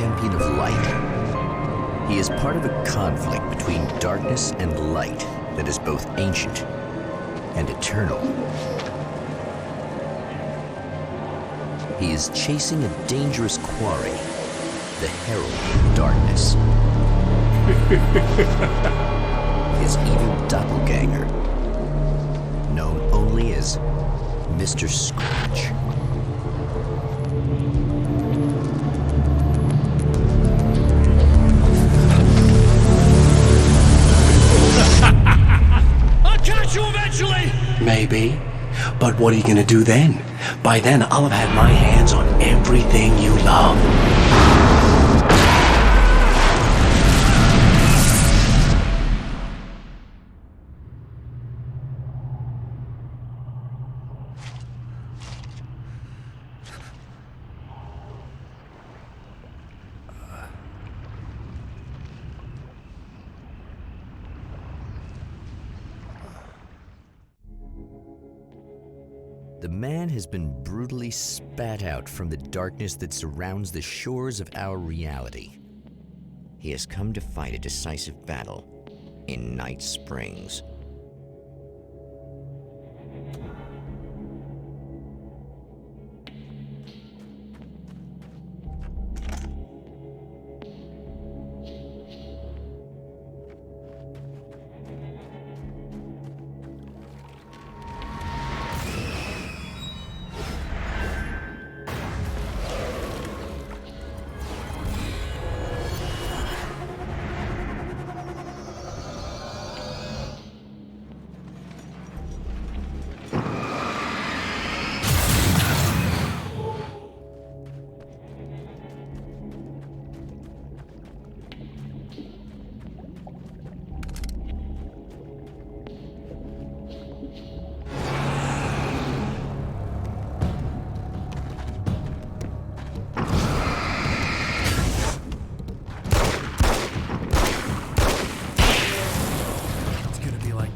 champion of light. He is part of a conflict between darkness and light that is both ancient and eternal. He is chasing a dangerous quarry, the Herald of Darkness. His evil doppelganger, known only as Mr. Scratch. I'll catch you eventually! Maybe. But what are you gonna do then? By then, I'll have had my hands on everything you love. The man has been brutally spat out from the darkness that surrounds the shores of our reality. He has come to fight a decisive battle in Night Springs.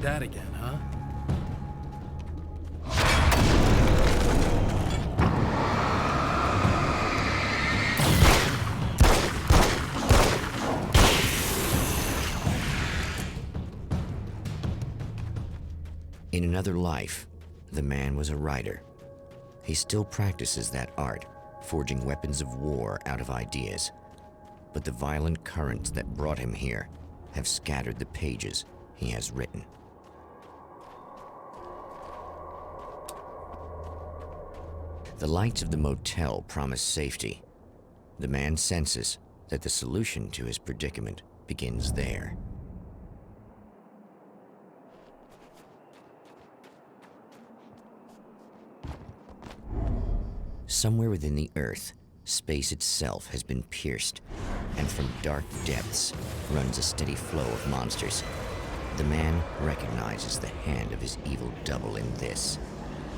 That again, huh? In another life, the man was a writer. He still practices that art, forging weapons of war out of ideas. But the violent currents that brought him here have scattered the pages he has written. The lights of the motel promise safety. The man senses that the solution to his predicament begins there. Somewhere within the Earth, space itself has been pierced, and from dark depths runs a steady flow of monsters. The man recognizes the hand of his evil double in this.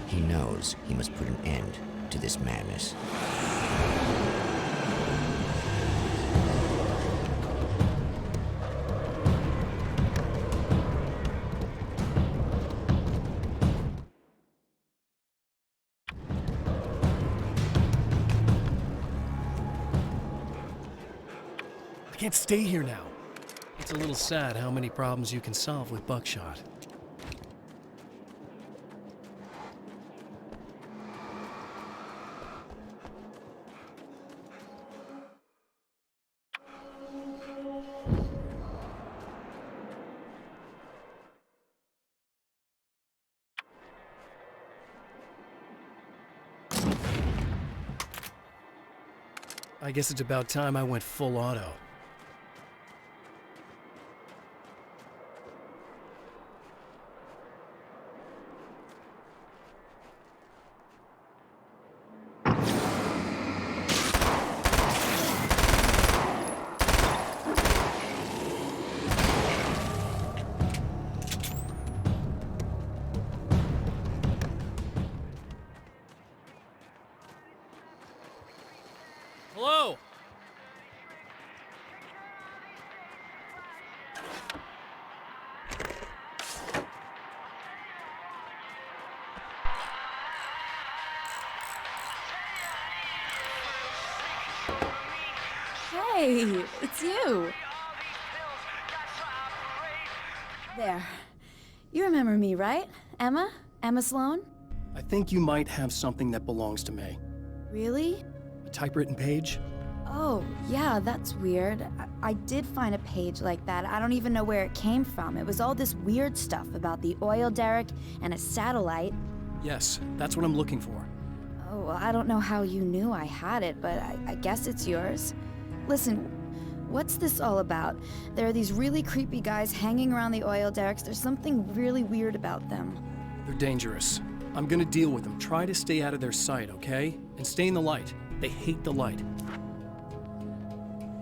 He knows he must put an end to this madness. I can't stay here now. It's a little sad how many problems you can solve with buckshot. I guess it's about time I went full auto. Hello? Hey, it's you. There. You remember me, right? Emma? Emma Sloan? I think you might have something that belongs to me. Really? A typewritten page? Oh, yeah, that's weird. I did find a page like that. I don't even know where it came from. It was all this weird stuff about the oil derrick and a satellite. Yes, that's what I'm looking for. Oh, well, I don't know how you knew I had it, but I guess it's yours. Listen, what's this all about? There are these really creepy guys hanging around the oil derricks. There's something really weird about them. They're dangerous. I'm gonna deal with them. Try to stay out of their sight, okay? And stay in the light. They hate the light.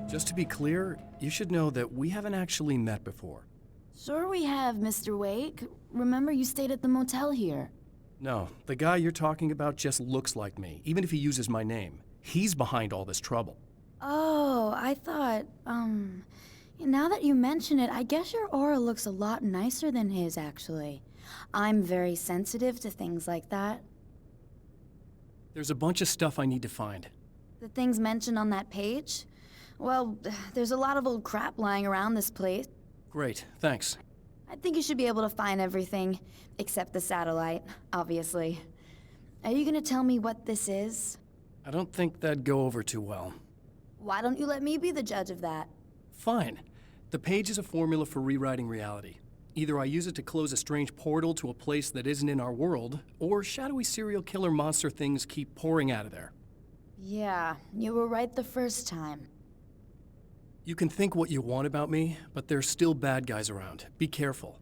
Just to be clear, you should know that we haven't actually met before. Sure we have, Mr. Wake. Remember you stayed at the motel here. No, the guy you're talking about just looks like me, even if he uses my name. He's behind all this trouble. Oh, I thought, now that you mention it, I guess your aura looks a lot nicer than his, actually. I'm very sensitive to things like that. There's a bunch of stuff I need to find. The things mentioned on that page? Well, there's a lot of old crap lying around this place. Great, thanks. I think you should be able to find everything, except the satellite, obviously. Are you gonna tell me what this is? I don't think that'd go over too well. Why don't you let me be the judge of that? Fine. The page is a formula for rewriting reality. Either I use it to close a strange portal to a place that isn't in our world, or shadowy serial killer monster things keep pouring out of there. Yeah, you were right the first time. You can think what you want about me, but there's still bad guys around. Be careful.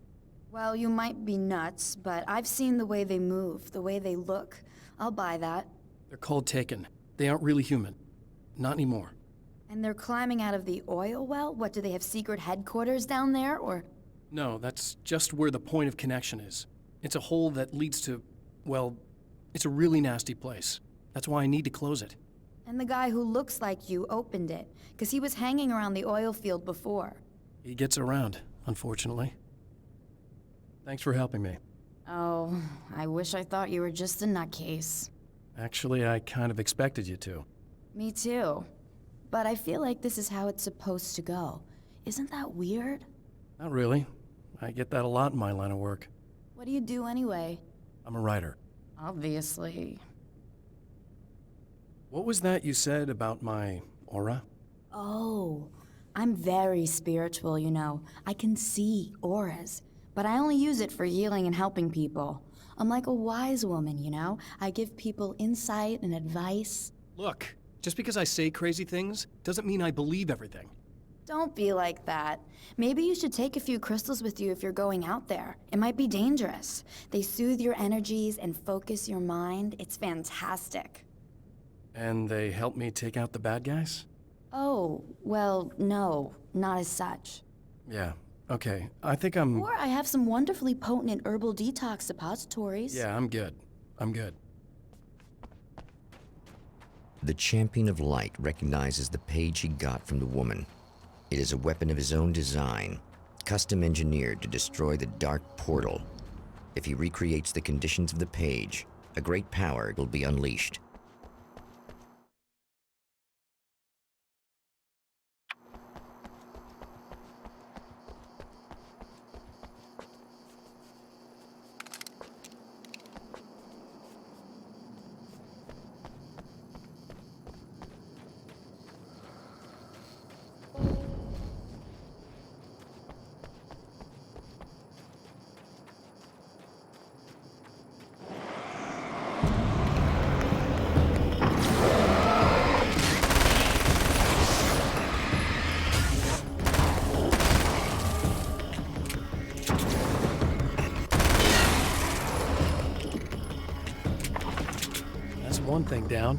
Well, you might be nuts, but I've seen the way they move, the way they look. I'll buy that. They're called Taken. They aren't really human. Not anymore. And they're climbing out of the oil well? What, do they have secret headquarters down there, or...? No, that's just where the point of connection is. It's a hole that leads to, well, it's a really nasty place. That's why I need to close it. And the guy who looks like you opened it, because he was hanging around the oil field before. He gets around, unfortunately. Thanks for helping me. Oh, I wish I thought you were just a nutcase. Actually, I kind of expected you to. Me too. But I feel like this is how it's supposed to go. Isn't that weird? Not really. I get that a lot in my line of work. What do you do anyway? I'm a writer. Obviously. What was that you said about my aura? Oh, I'm very spiritual, you know. I can see auras, but I only use it for healing and helping people. I'm like a wise woman, you know? I give people insight and advice. Look, just because I say crazy things doesn't mean I believe everything. Don't be like that. Maybe you should take a few crystals with you if you're going out there. It might be dangerous. They soothe your energies and focus your mind. It's fantastic. And they help me take out the bad guys? Oh, well, no, not as such. Yeah, okay. I think I'm... Or I have some wonderfully potent herbal detox suppositories. Yeah, I'm good. I'm good. The Champion of Light recognizes the page he got from the woman. It is a weapon of his own design, custom engineered to destroy the Dark Portal. If he recreates the conditions of the page, a great power will be unleashed. That's one thing down.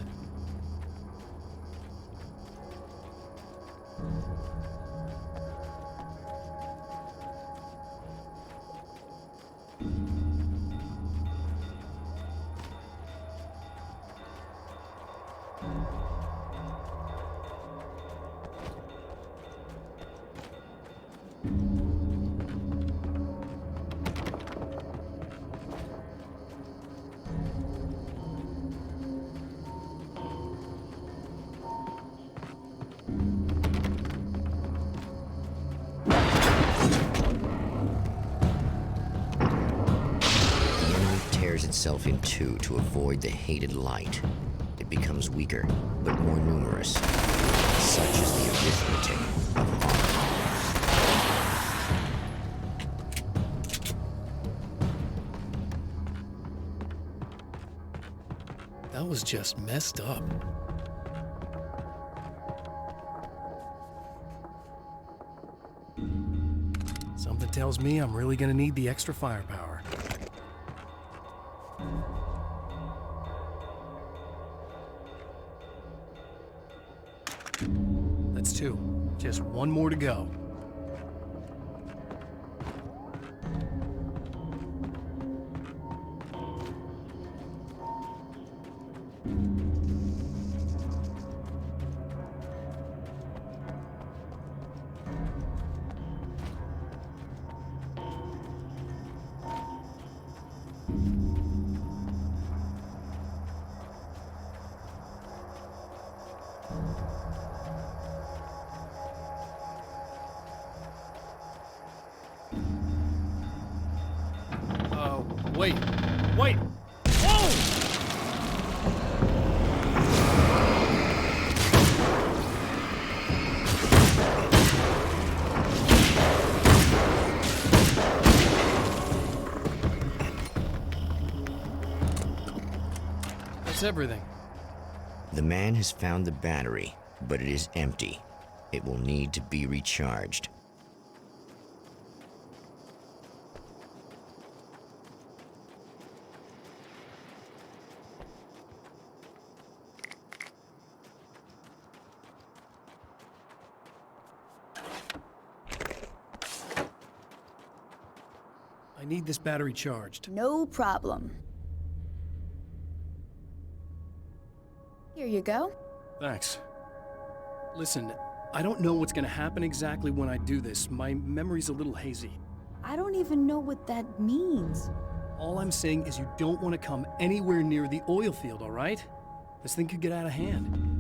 itself in two to avoid the hated light. It becomes weaker, but more numerous. Such is the arithmetic of art. That was just messed up. Something tells me I'm really gonna need the extra firepower. That's two. Just one more to go. Wait. Wait! Whoa! That's everything. The man has found the battery, but it is empty. It will need to be recharged. I need this battery charged. No problem. Here you go. Thanks. Listen, I don't know what's gonna happen exactly when I do this. My memory's a little hazy. I don't even know what that means. All I'm saying is you don't want to come anywhere near the oil field, all right? This thing could get out of hand.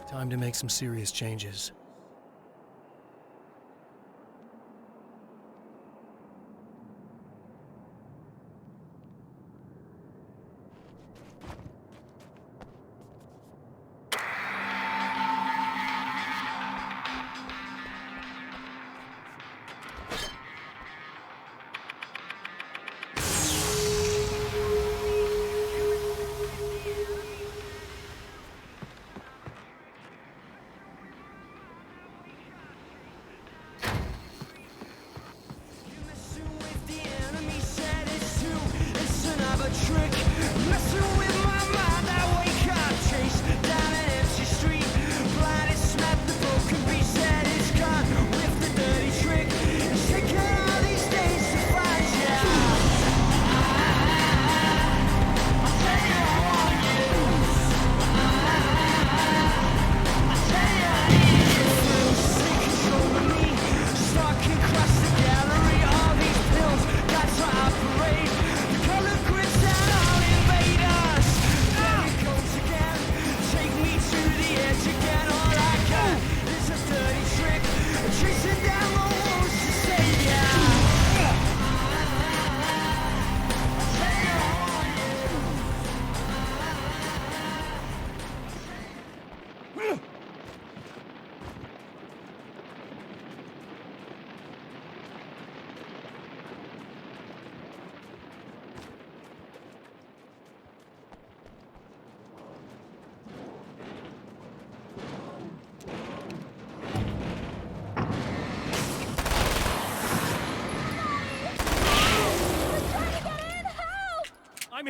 Time to make some serious changes.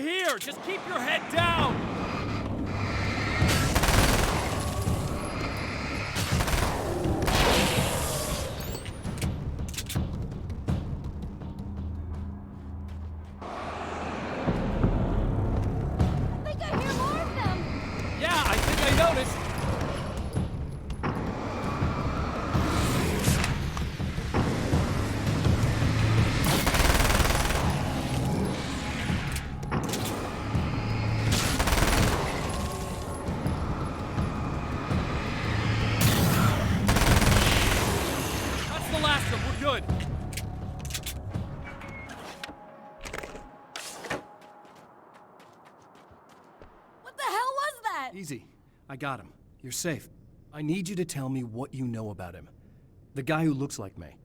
here! Just keep your head down! I think I hear more of them! Yeah, I think I noticed. That's the last of them. We're good. What the hell was that? Easy. I got him. You're safe. I need you to tell me what you know about him. The guy who looks like me.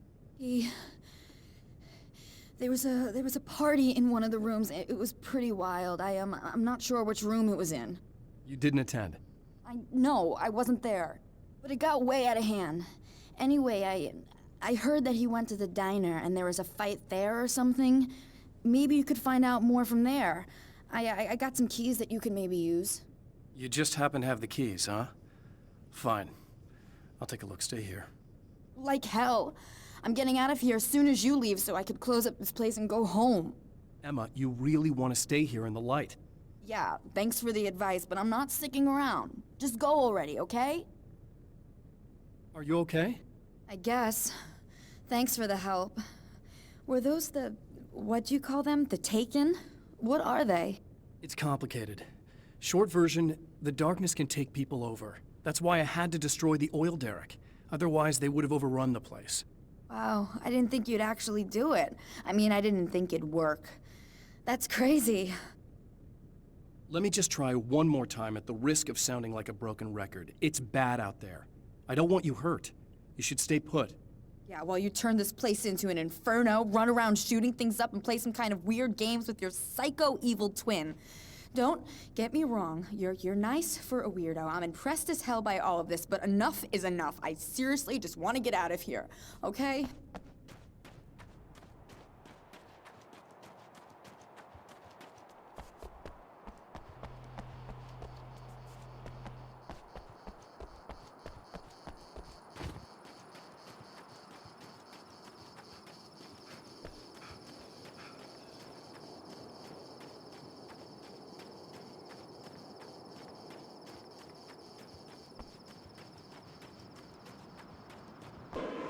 There was a party in one of the rooms. It was pretty wild. I'm not sure which room it was in. You didn't attend. No, I wasn't there. But it got way out of hand. Anyway, I heard that he went to the diner and there was a fight there or something. Maybe you could find out more from there. I got some keys that you could maybe use. You just happen to have the keys, huh? Fine. I'll take a look. Stay here. Like hell. I'm getting out of here as soon as you leave so I could close up this place and go home. Emma, you really want to stay here in the light. Yeah, thanks for the advice, but I'm not sticking around. Just go already, okay? Are you okay? I guess. Thanks for the help. Were those what do you call them? The Taken? What are they? It's complicated. Short version, the darkness can take people over. That's why I had to destroy the oil derrick. Otherwise, they would have overrun the place. Wow, I didn't think you'd actually do it. I mean, I didn't think it'd work. That's crazy. Let me just try one more time at the risk of sounding like a broken record. It's bad out there. I don't want you hurt. You should stay put. Yeah, while you turn this place into an inferno, run around shooting things up and play some kind of weird games with your psycho evil twin. Don't get me wrong, you're nice for a weirdo. I'm impressed as hell by all of this, but enough is enough. I seriously just want to get out of here, okay?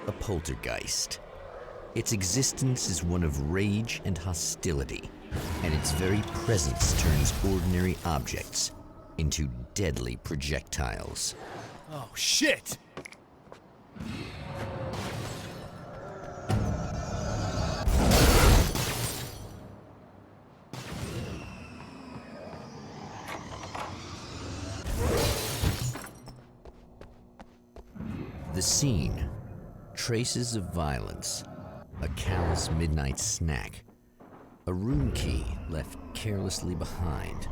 A poltergeist. Its existence is one of rage and hostility, and its very presence turns ordinary objects into deadly projectiles. Oh, shit! The scene. Traces of violence. A callous midnight snack. A room key left carelessly behind.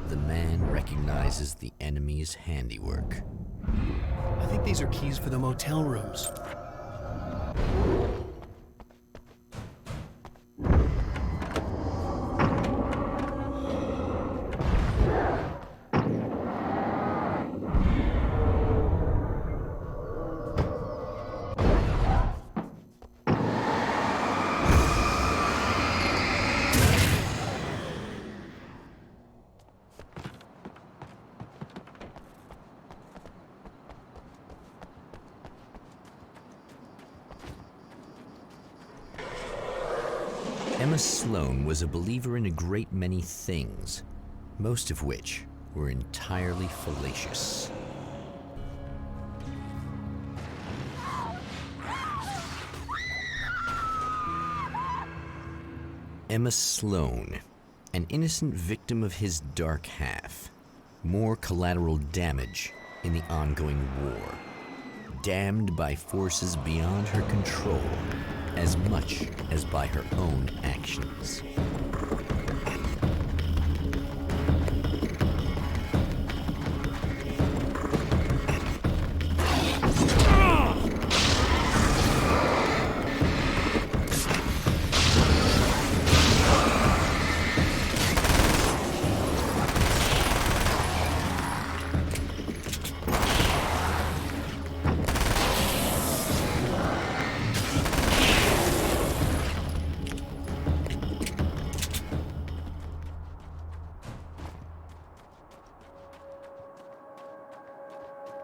The man recognizes the enemy's handiwork. I think these are keys for the motel rooms. Emma Sloan was a believer in a great many things, most of which were entirely fallacious. Emma Sloan, an innocent victim of his dark half. More collateral damage in the ongoing war. Damned by forces beyond her control, as much as by her own actions.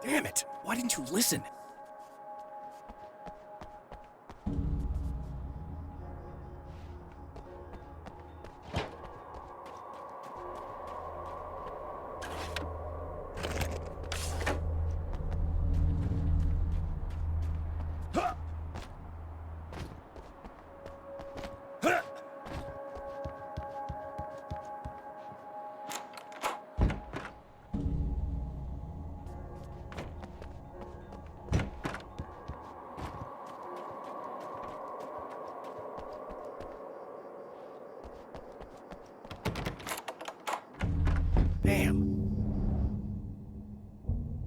Damn it! Why didn't you listen? Damn.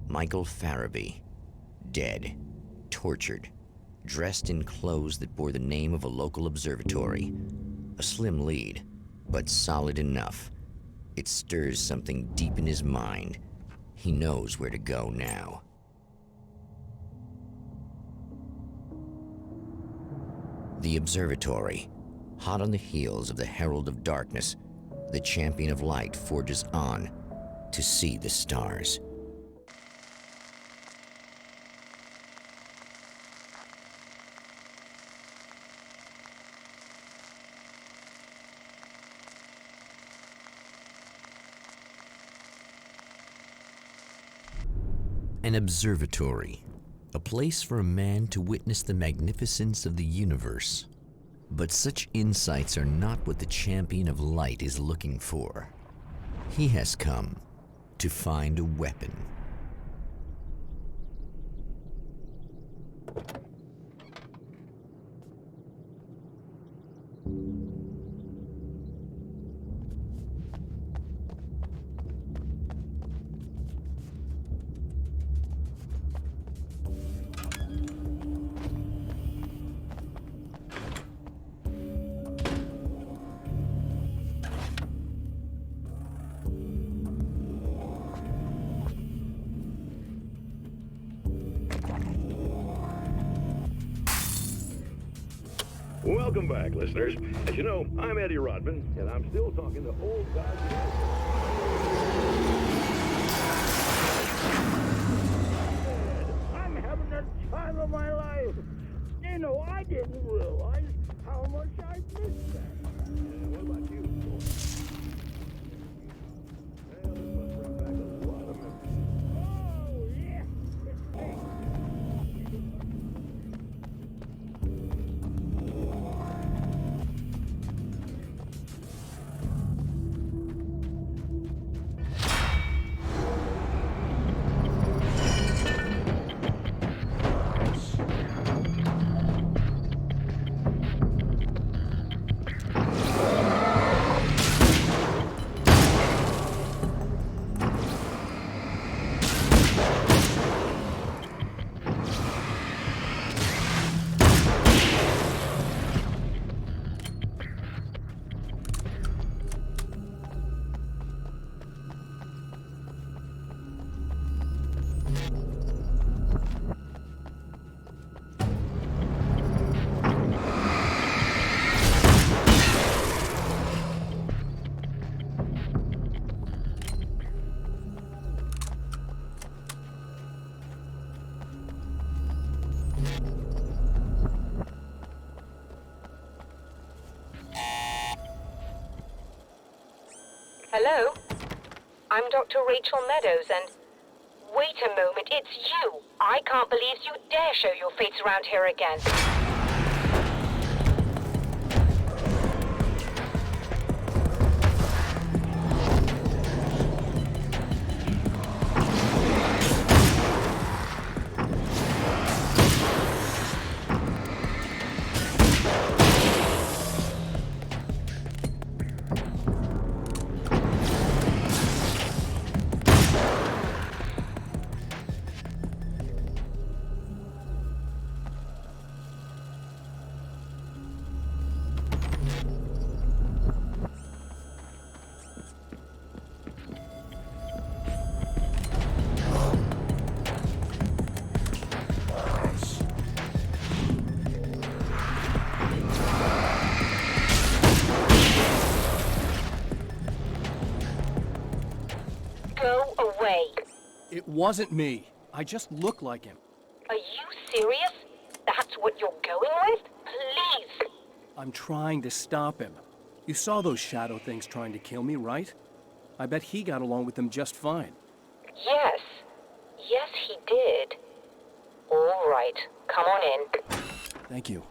Michael Farabee, dead, tortured, dressed in clothes that bore the name of a local observatory. A slim lead, but solid enough. It stirs something deep in his mind. He knows where to go now. The observatory, hot on the heels of the Herald of Darkness, the Champion of Light forges on to see the stars. An observatory, a place for a man to witness the magnificence of the universe. But such insights are not what the Champion of Light is looking for. He has come to find a weapon. Welcome back, listeners. As you know, I'm Eddie Rodman, and I'm still talking to old guys. I'm having the time of my life. You know, I didn't realize how much I missed that. What about you? Well, this must bring back a lot of memories. Oh, yeah. It's me. Hello? I'm Dr. Rachel Meadows, and... Wait a moment, it's you! I can't believe you dare show your face around here again. Go away. It wasn't me. I just look like him. Are you serious? That's what you're going with? Please! I'm trying to stop him. You saw those shadow things trying to kill me, right? I bet he got along with them just fine. Yes. Yes, he did. All right. Come on in. Thank you.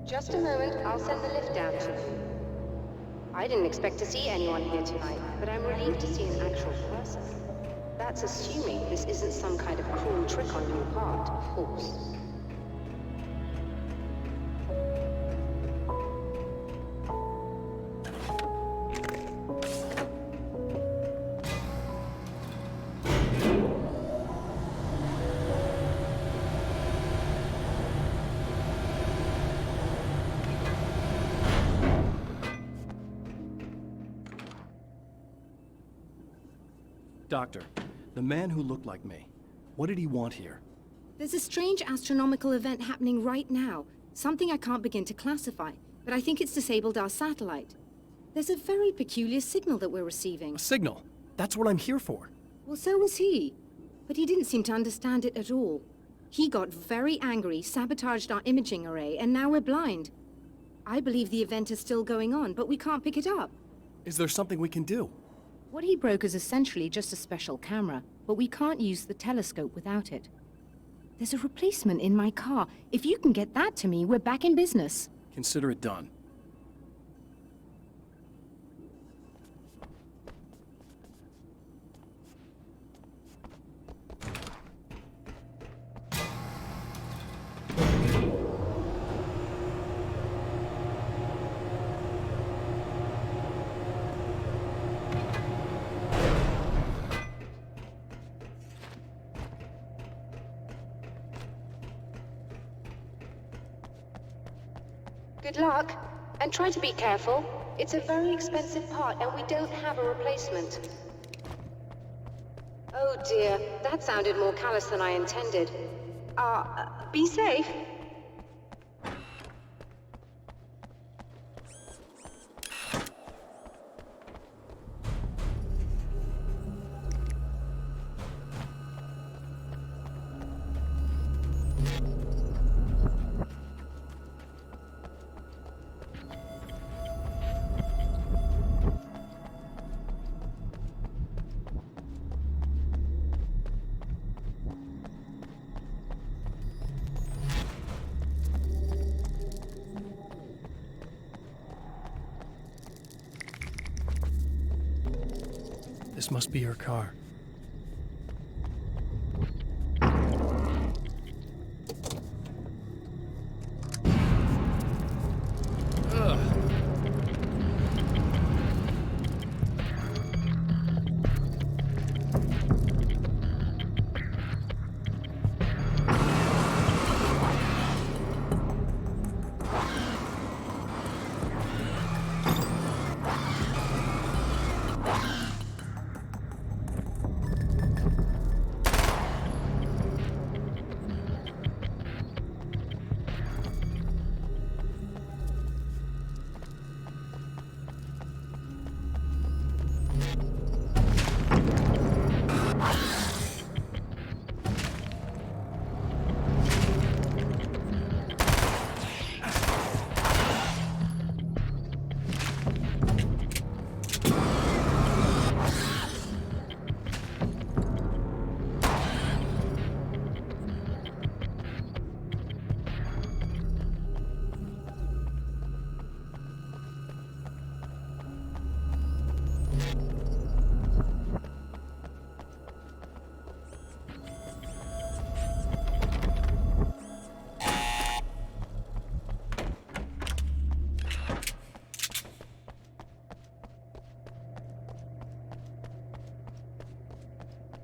Just a moment, I'll send the lift down to you. I didn't expect to see anyone here tonight, but I'm relieved to see an actual person. That's assuming this isn't some kind of cruel trick on your part, of course. Doctor, the man who looked like me, what did he want here? There's a strange astronomical event happening right now. Something I can't begin to classify, but I think it's disabled our satellite. There's a very peculiar signal that we're receiving. A signal. That's what I'm here for. Well, so was he. But he didn't seem to understand it at all. He got very angry, sabotaged our imaging array, and now we're blind. I believe the event is still going on, but we can't pick it up. Is there something we can do? What he broke is essentially just a special camera, but we can't use the telescope without it. There's a replacement in my car. If you can get that to me, we're back in business. Consider it done. Good luck, and try to be careful. It's a very expensive part, and we don't have a replacement. Oh dear, that sounded more callous than I intended. Be safe. This must be her car.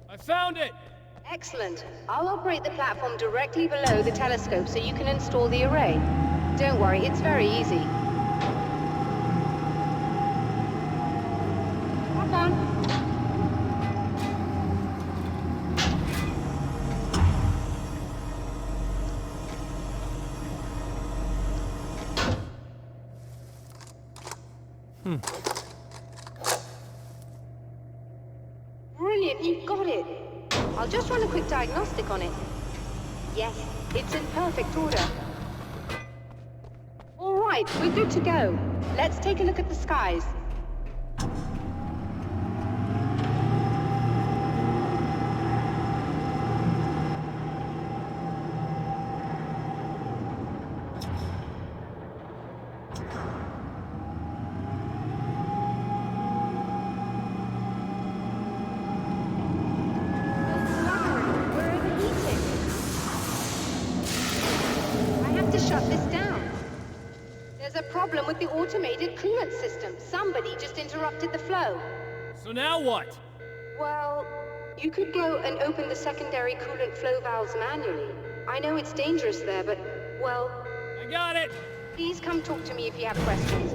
I found it! Excellent. I'll operate the platform directly below the telescope so you can install the array. Don't worry, it's very easy. Hop on. Brilliant, you've got it. I'll just run a quick diagnostic on it. Yes, it's in perfect order. All right, we're good to go. Let's take a look at the skies. With the automated coolant system. Somebody just interrupted the flow. So now what? Well, you could go and open the secondary coolant flow valves manually. I know it's dangerous there, but, well... I got it! Please come talk to me if you have questions.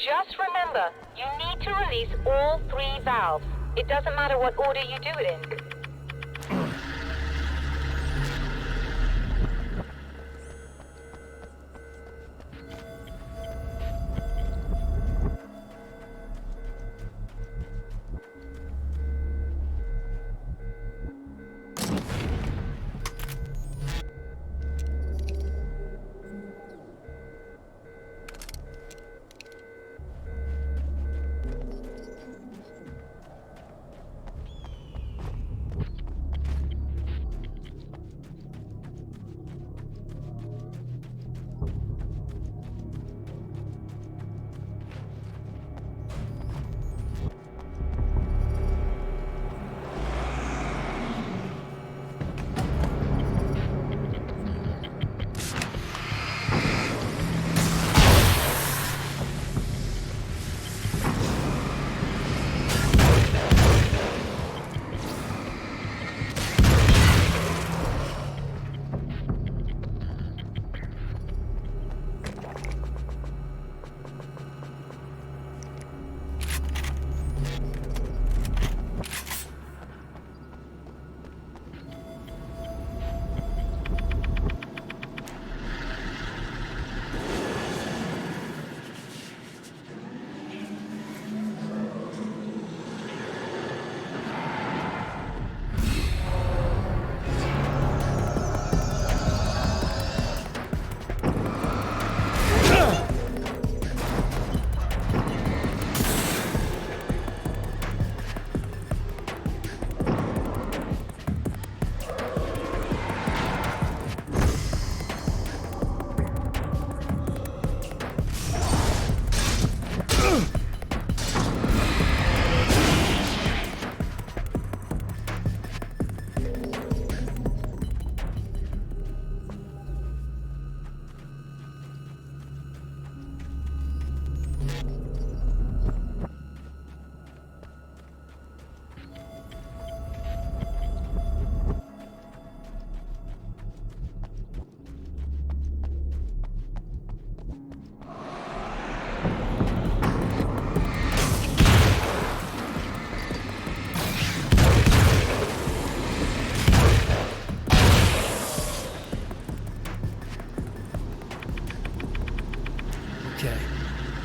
Just remember, you need to release all 3 valves. It doesn't matter what order you do it in.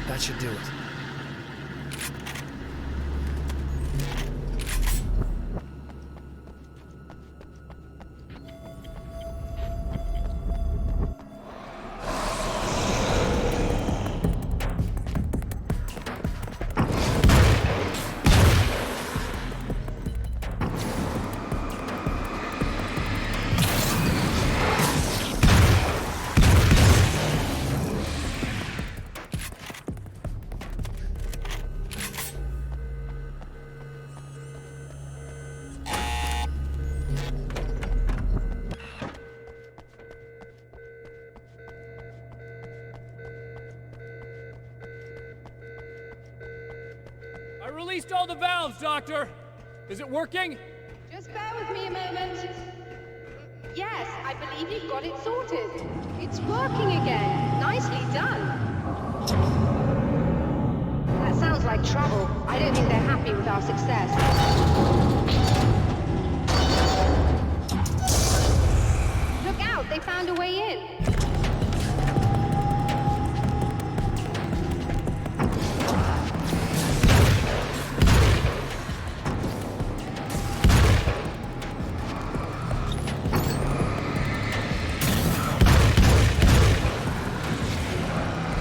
That should do it. released all the valves, Doctor! Is it working? Just bear with me a moment. Yes, I believe you've got it sorted. It's working again. Nicely done. That sounds like trouble. I don't think they're happy with our success. Look out, they found a way in.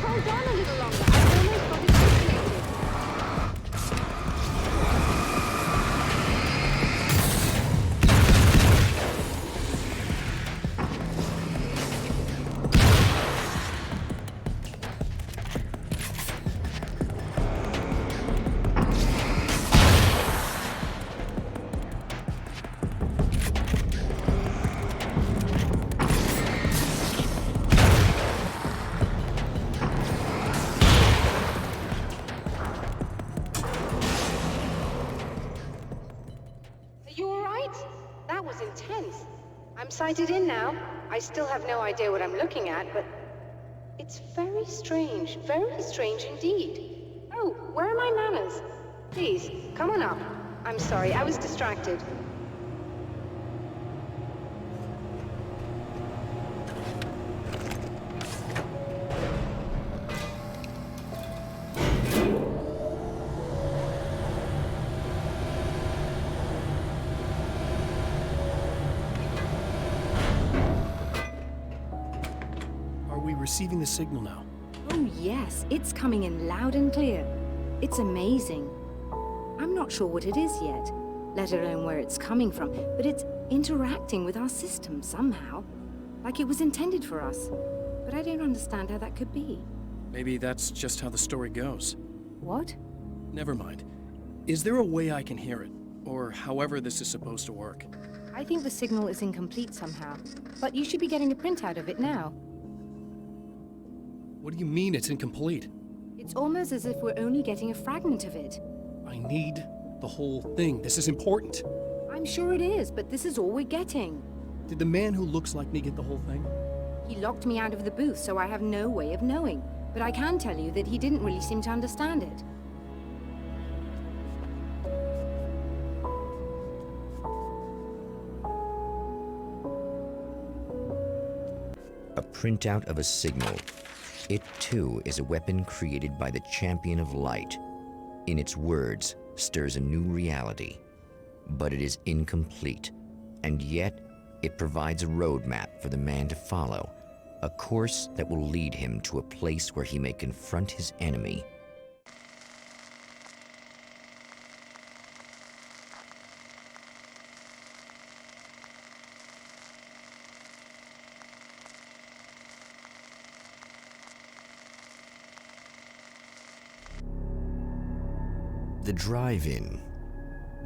Hold on a little longer. I've almost got it situated. Are you all right? That was intense. I'm sighted in now. I still have no idea what I'm looking at, but it's very strange indeed. Oh, where are my manners? Please, come on up. I'm sorry, I was distracted. Are we receiving the signal now? Oh yes, it's coming in loud and clear. It's amazing. I'm not sure what it is yet, let alone where it's coming from, but it's interacting with our system somehow. Like it was intended for us. But I don't understand how that could be. Maybe that's just how the story goes. What? Never mind. Is there a way I can hear it? Or however this is supposed to work? I think the signal is incomplete somehow, but you should be getting a printout of it now. What do you mean it's incomplete? It's almost as if we're only getting a fragment of it. I need the whole thing. This is important. I'm sure it is, but this is all we're getting. Did the man who looks like me get the whole thing? He locked me out of the booth, so I have no way of knowing. But I can tell you that he didn't really seem to understand it. A printout of a signal. It too is a weapon created by the Champion of Light. In its words, stirs a new reality. But it is incomplete, and yet it provides a roadmap for the man to follow, a course that will lead him to a place where he may confront his enemy. The drive-in.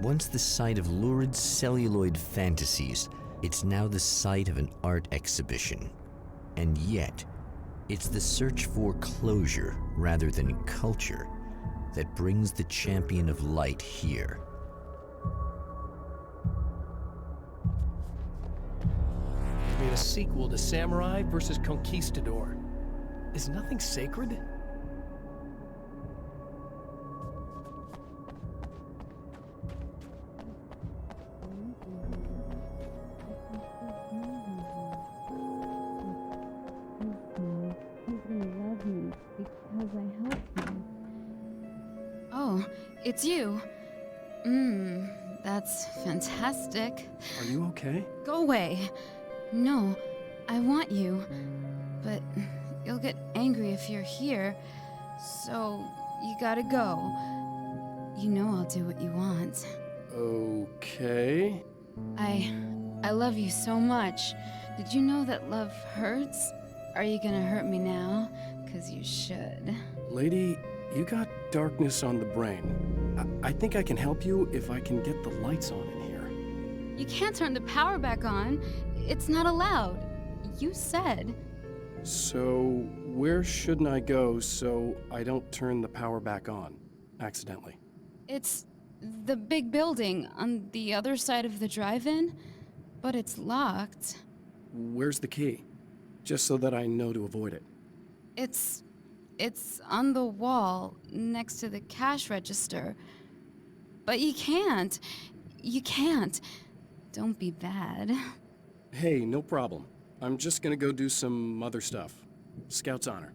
Once the site of lurid celluloid fantasies, it's now the site of an art exhibition. And yet, it's the search for closure rather than culture that brings the Champion of Light here. Made a sequel to Samurai vs. Conquistador. Is nothing sacred? Oh, it's you. That's fantastic. Are you okay? Go away. No, I want you. But you'll get angry if you're here. So, you gotta go. You know I'll do what you want. Okay. I love you so much. Did you know that love hurts? Are you gonna hurt me now? 'Cause you should. Lady, you got darkness on the brain. I think I can help you if I can get the lights on in here. You can't turn the power back on. It's not allowed. You said. So, where shouldn't I go so I don't turn the power back on accidentally? It's the big building on the other side of the drive-in, but it's locked. Where's the key? Just so that I know to avoid it. It's on the wall next to the cash register. But you can't. You can't. Don't be bad. Hey, no problem. I'm just gonna go do some other stuff. Scout's honor.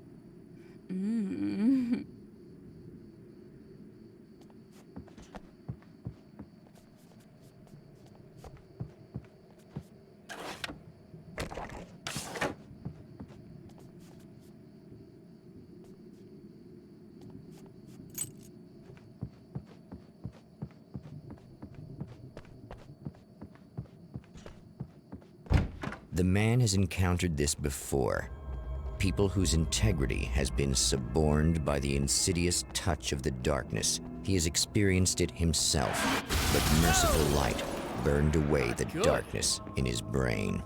The man has encountered this before. People whose integrity has been suborned by the insidious touch of the darkness. He has experienced it himself, but merciful light burned away the darkness in his brain.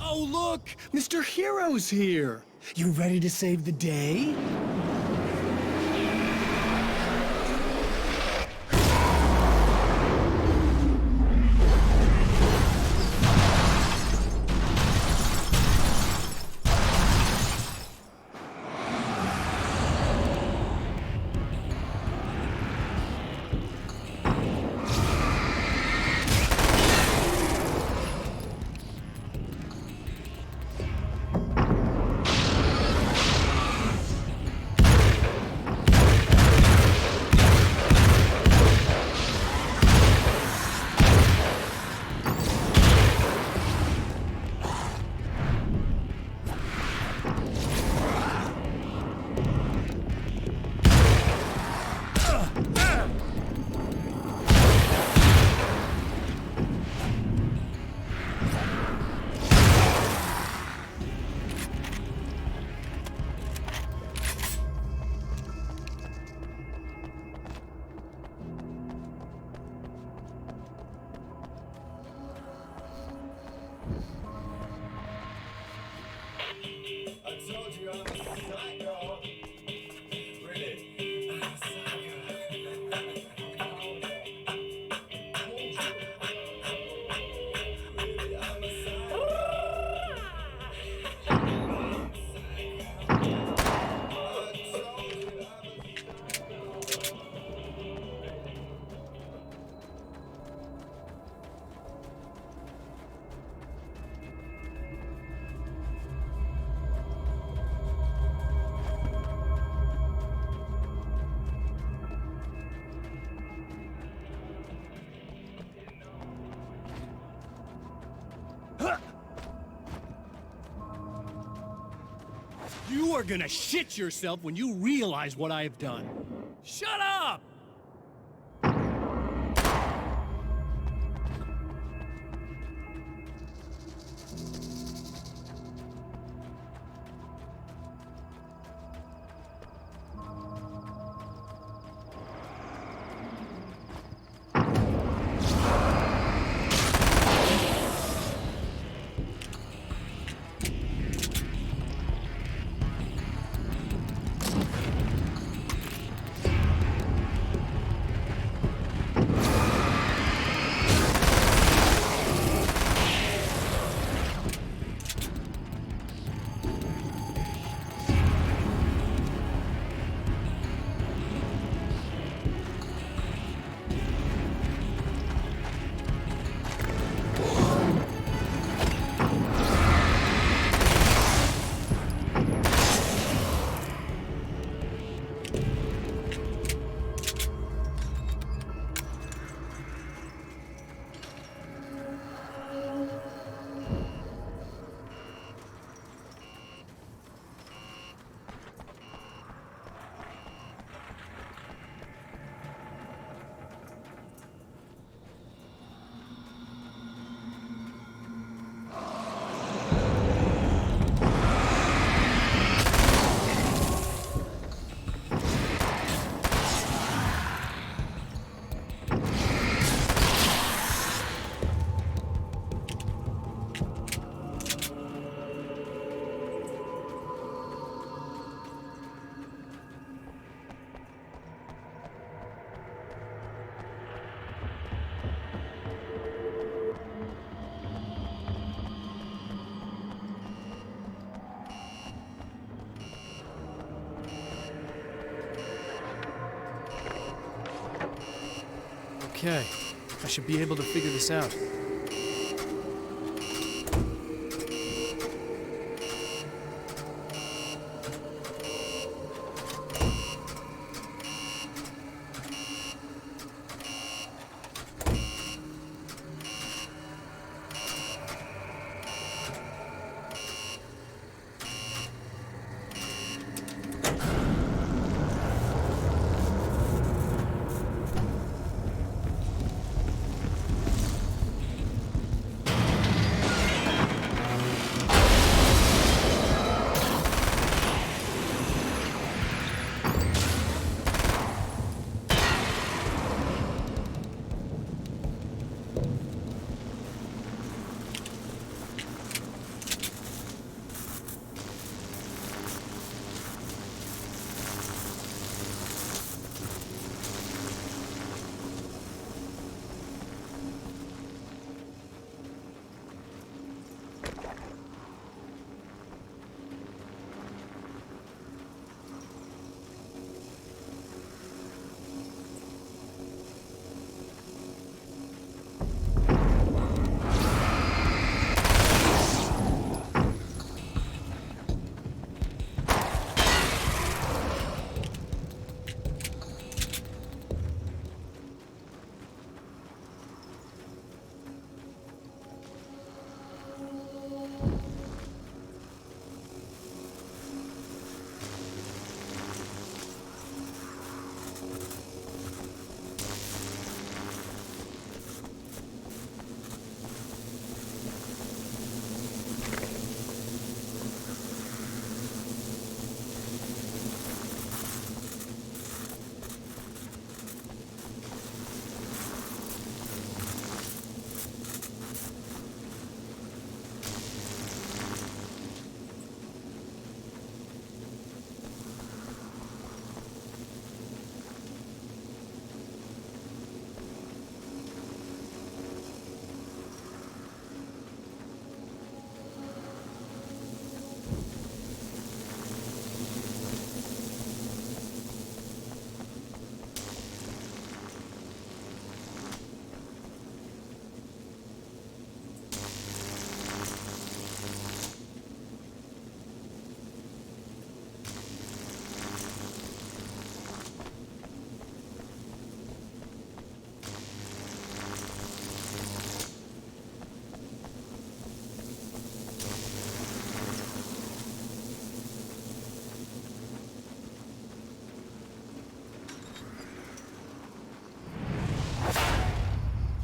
Oh, look! Mr. Hero's here! You ready to save the day? You are gonna shit yourself when you realize what I have done. Shut up! Okay, I should be able to figure this out.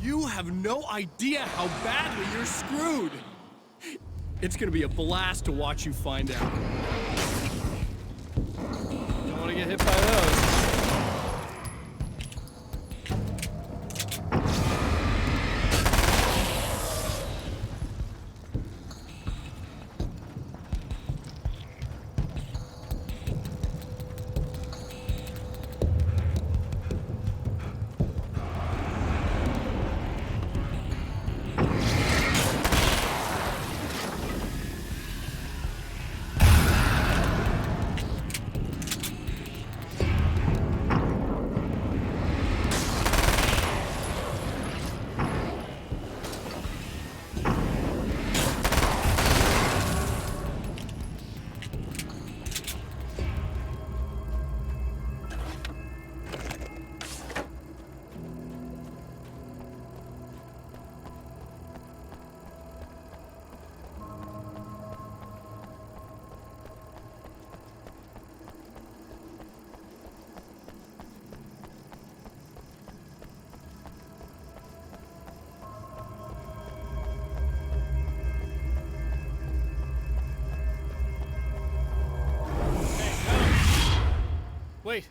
You have no idea how badly you're screwed! It's gonna be a blast to watch you find out. Don't want to get hit by those. Wait!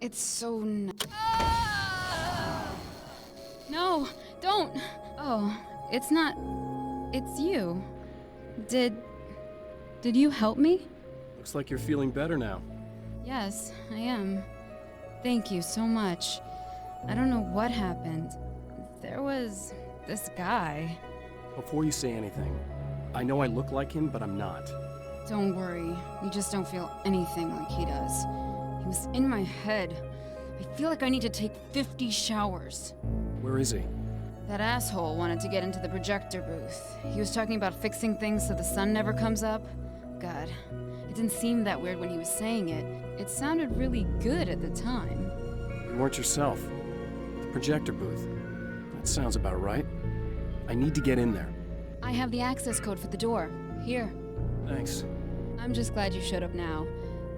It's so No, don't! Oh, it's not... It's you. Did you help me? Looks like you're feeling better now. Yes, I am. Thank you so much. I don't know what happened. There was this guy. Before you say anything, I know I look like him, but I'm not. Don't worry, you just don't feel anything like he does. He was in my head. I feel like I need to take 50 showers. Where is he? That asshole wanted to get into the projector booth. He was talking about fixing things so the sun never comes up. God, it didn't seem that weird when he was saying it. It sounded really good at the time. You weren't yourself. The projector booth. That sounds about right. I need to get in there. I have the access code for the door. Here. Thanks. I'm just glad you showed up now.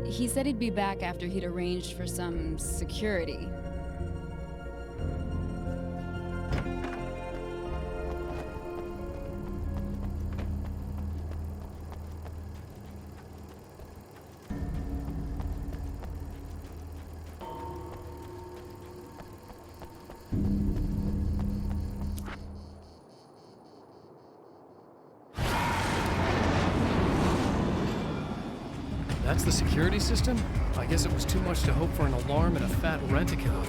He said he'd be back after he'd arranged for some security. That's the security system? I guess it was too much to hope for an alarm and a fat rent-a-car.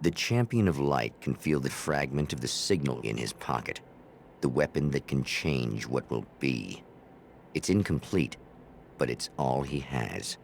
The Champion of Light can feel the fragment of the signal in his pocket, the weapon that can change what will be. It's incomplete, but it's all he has.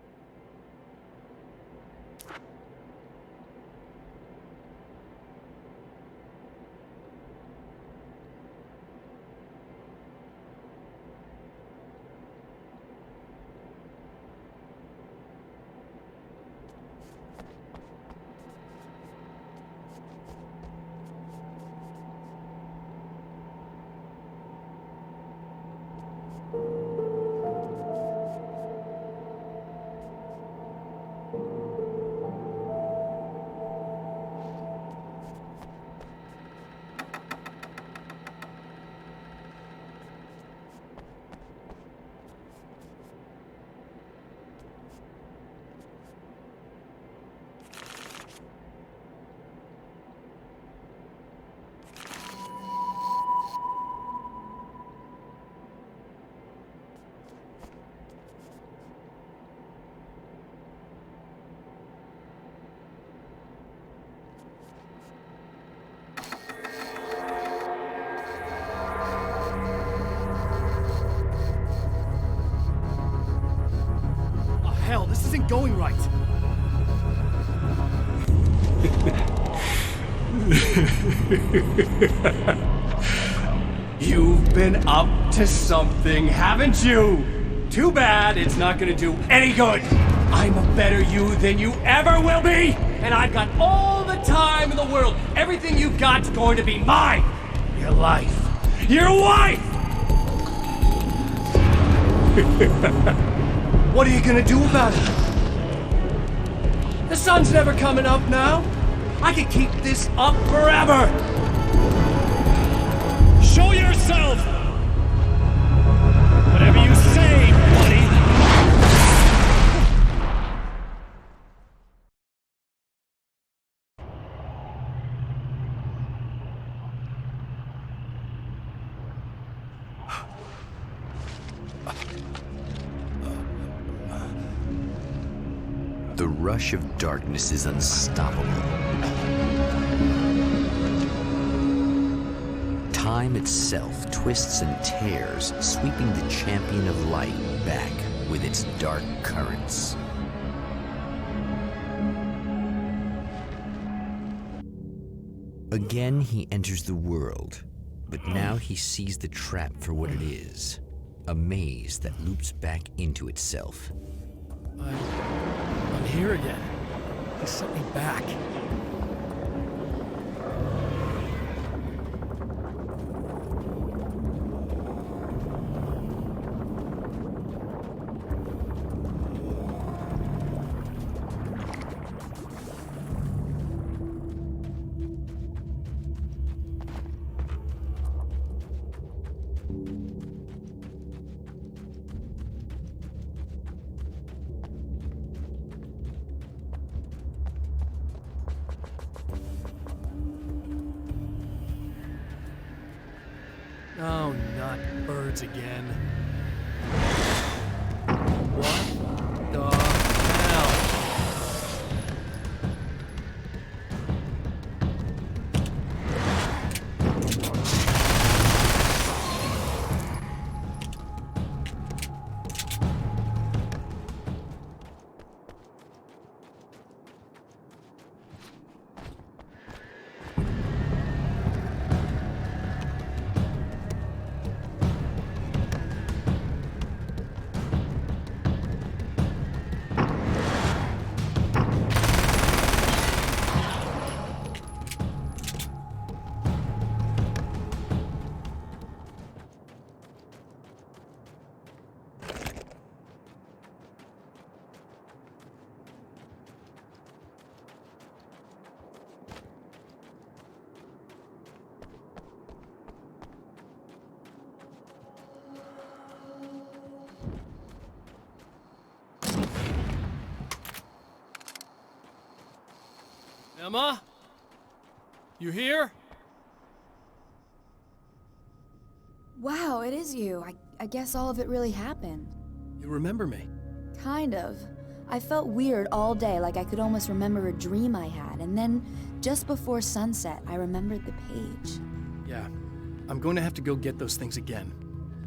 going right. You've been up to something, haven't you? Too bad it's not gonna do any good. I'm a better you than you ever will be, and I've got all the time in the world. Everything you've got's going to be mine. Your life. Your wife! What are you gonna do about it? The sun's never coming up now. I can keep this up forever. Show yourself! Whatever you say, buddy! The rush of darkness is unstoppable. Time itself twists and tears, sweeping the champion of light back with its dark currents. Again, he enters the world, but now he sees the trap for what it is. A maze that loops back into itself. I'm here again. He sent me back. Oh, not birds again. What the hell? Emma? You here? Wow, it is you. I guess all of it really happened. You remember me? Kind of. I felt weird all day, like I could almost remember a dream I had, and then, just before sunset, I remembered the page. Yeah. I'm going to have to go get those things again.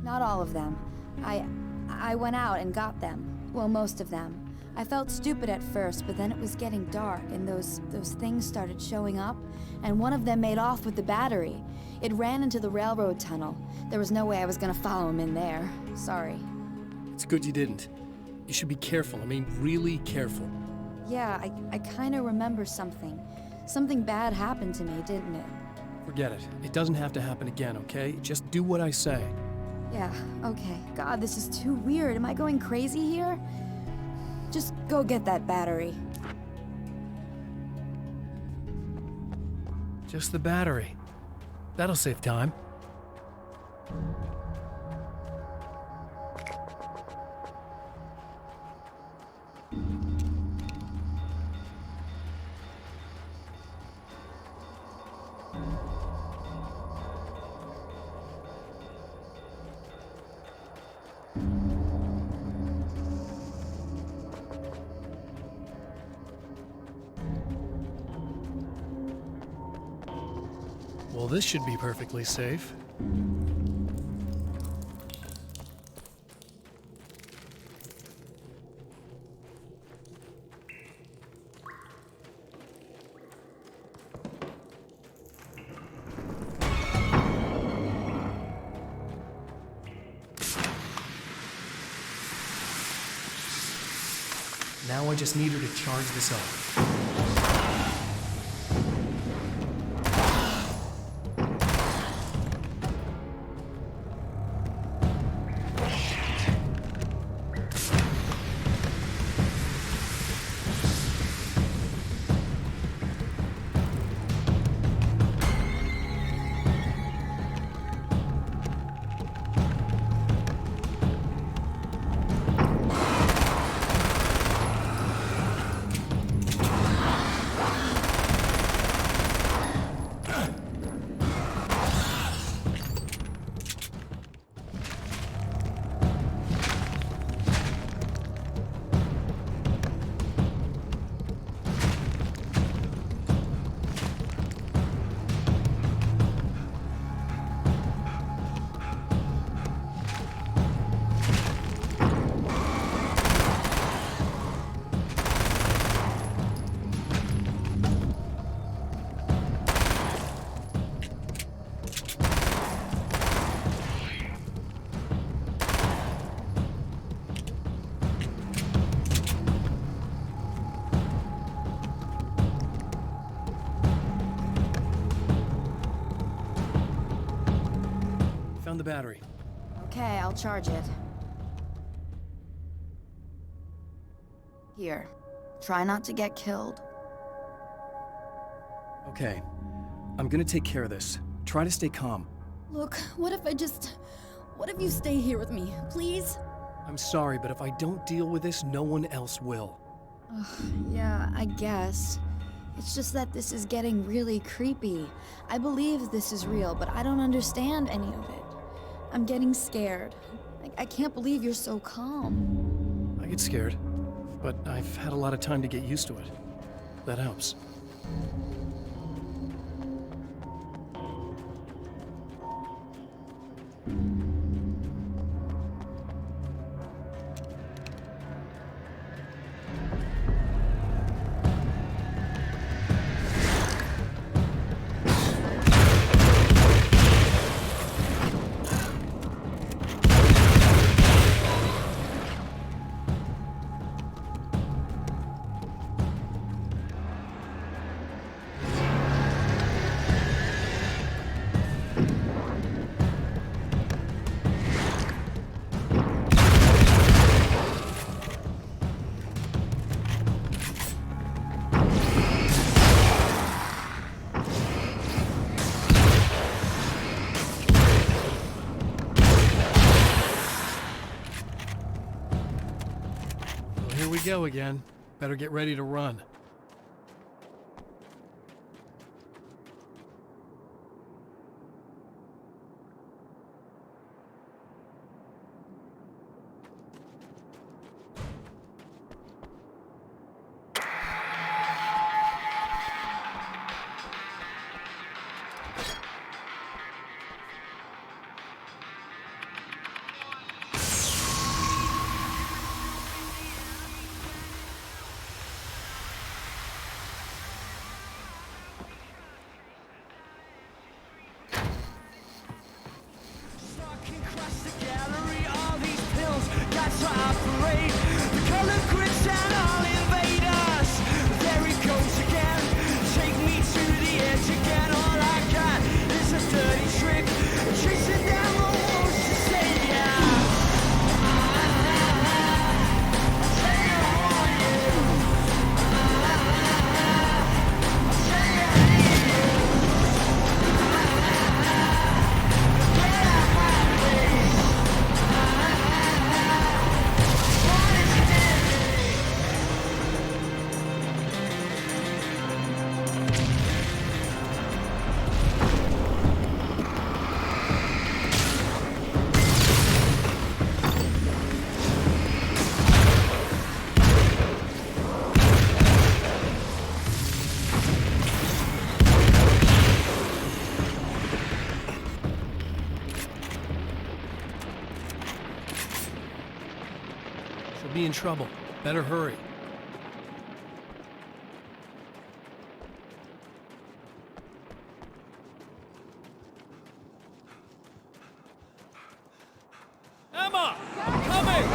Not all of them. I went out and got them. Well, most of them. I felt stupid at first, but then it was getting dark, and those things started showing up, and one of them made off with the battery. It ran into the railroad tunnel. There was no way I was gonna follow him in there. Sorry. It's good you didn't. You should be careful. I mean, really careful. Yeah, I kinda remember something. Something bad happened to me, didn't it? Forget it. It doesn't have to happen again, okay? Just do what I say. Yeah, okay. God, this is too weird. Am I going crazy here? Just go get that battery. Just the battery. That'll save time. Well, this should be perfectly safe. Now I just need her to charge this up. Found the battery. Okay, I'll charge it. Here. Try not to get killed. Okay. I'm gonna take care of this. Try to stay calm. Look, what if you stay here with me, please? I'm sorry, but if I don't deal with this, no one else will. Yeah, I guess. It's just that this is getting really creepy. I believe this is real, but I don't understand any of it. I'm getting scared. I can't believe you're so calm. I get scared, but I've had a lot of time to get used to it. That helps. Here we go again. Better get ready to run. Be in trouble. Better hurry. Emma! I'm coming!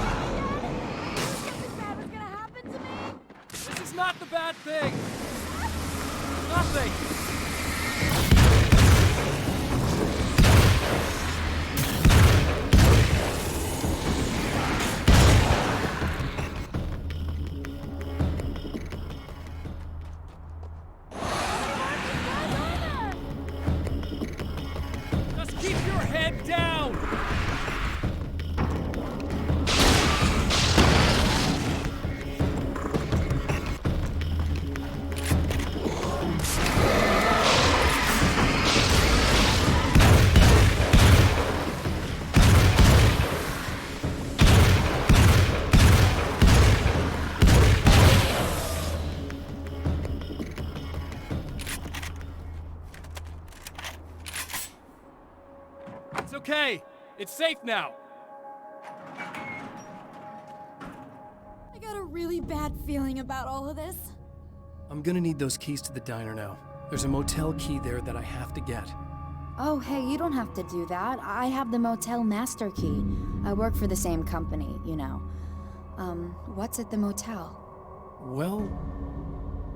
Something bad was gonna happen to me? not the bad thing! Nothing! Just keep your head down! It's okay. It's safe now. I got a really bad feeling about all of this. I'm gonna need those keys to the diner now. There's a motel key there that I have to get. Oh, hey, you don't have to do that. I have the motel master key. I work for the same company, you know. What's at the motel? Well,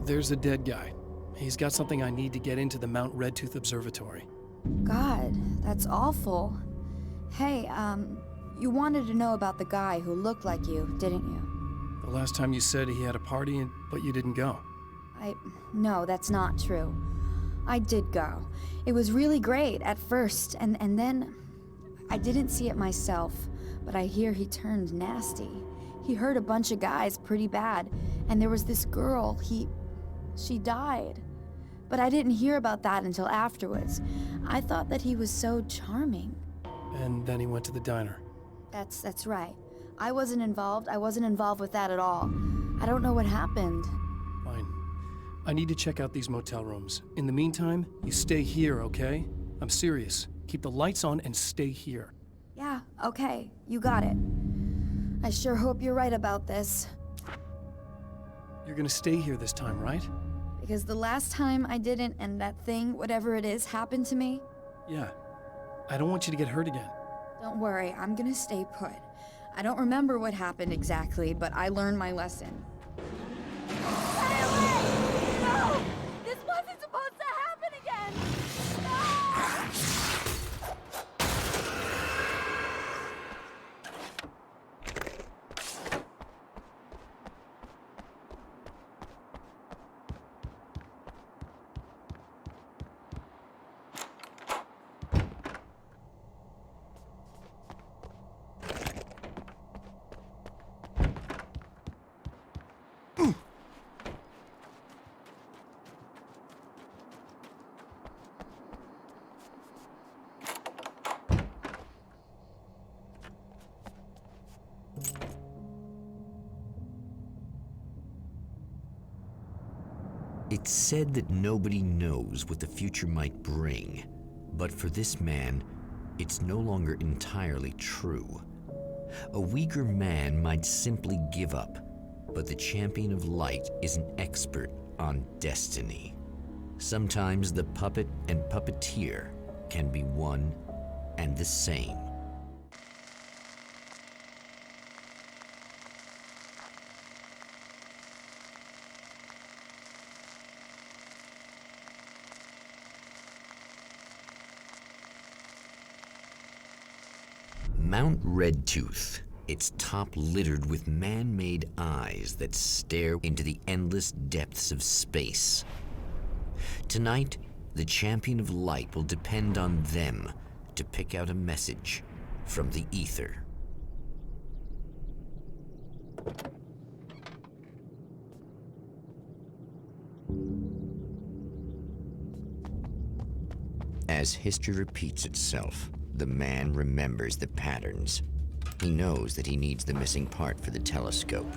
there's a dead guy. He's got something I need to get into the Mount Redtooth Observatory. God, that's awful. Hey, you wanted to know about the guy who looked like you, didn't you? The last time you said he had a party, but you didn't go. No, that's not true. I did go. It was really great at first, and then I didn't see it myself, but I hear he turned nasty. He hurt a bunch of guys pretty bad, and there was this girl, she died. But I didn't hear about that until afterwards. I thought that he was so charming. And then he went to the diner. That's right. I wasn't involved with that at all. I don't know what happened. Fine. I need to check out these motel rooms. In the meantime, you stay here, okay? I'm serious. Keep the lights on and stay here. Yeah, okay. You got it. I sure hope you're right about this. You're gonna stay here this time, right? Because the last time I didn't, and that thing, whatever it is, happened to me. Yeah. I don't want you to get hurt again. Don't worry, I'm gonna stay put. I don't remember what happened exactly, but I learned my lesson. Stay away! No! This wasn't supposed to happen again! No! It's said that nobody knows what the future might bring, but for this man, it's no longer entirely true. A weaker man might simply give up, but the Champion of Light is an expert on destiny. Sometimes the puppet and puppeteer can be one and the same. Mount Redtooth, its top littered with man-made eyes that stare into the endless depths of space. Tonight, the Champion of Light will depend on them to pick out a message from the ether. As history repeats itself, the man remembers the patterns. He knows that he needs the missing part for the telescope.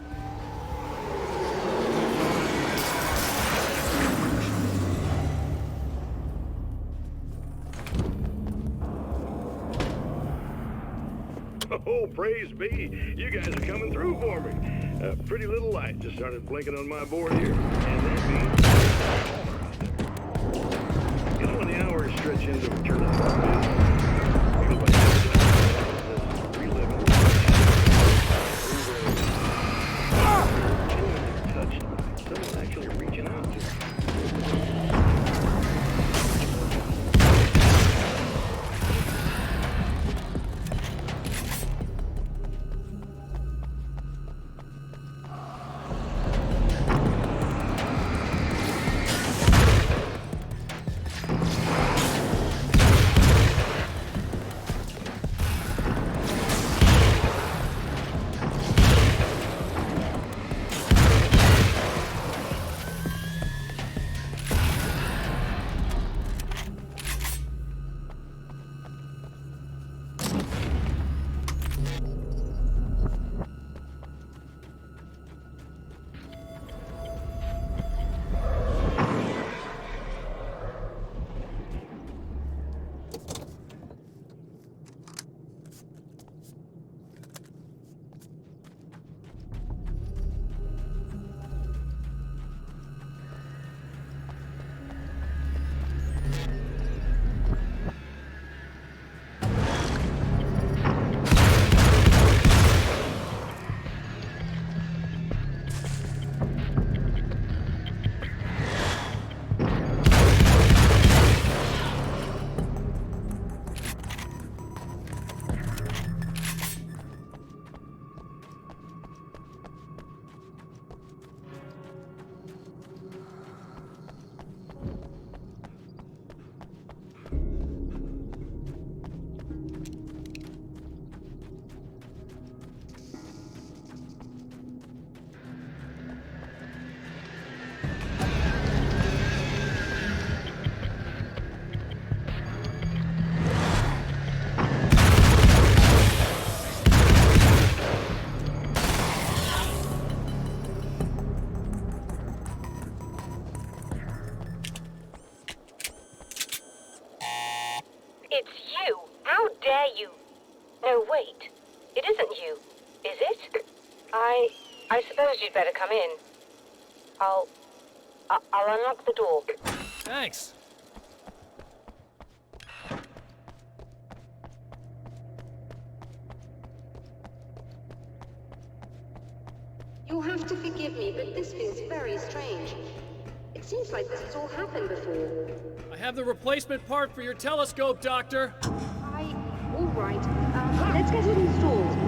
Oh, praise be. You guys are coming through for me. A pretty little light just started blinking on my board here. And that means you know when the hours stretch into eternity. Touched by something dare you? No, wait. It isn't you, is it? I suppose you'd better come in. I'll unlock the door. Thanks. You'll have to forgive me, but this feels very strange. It seems like this has all happened before. I have the replacement part for your telescope, Doctor. All right. Let's get it installed.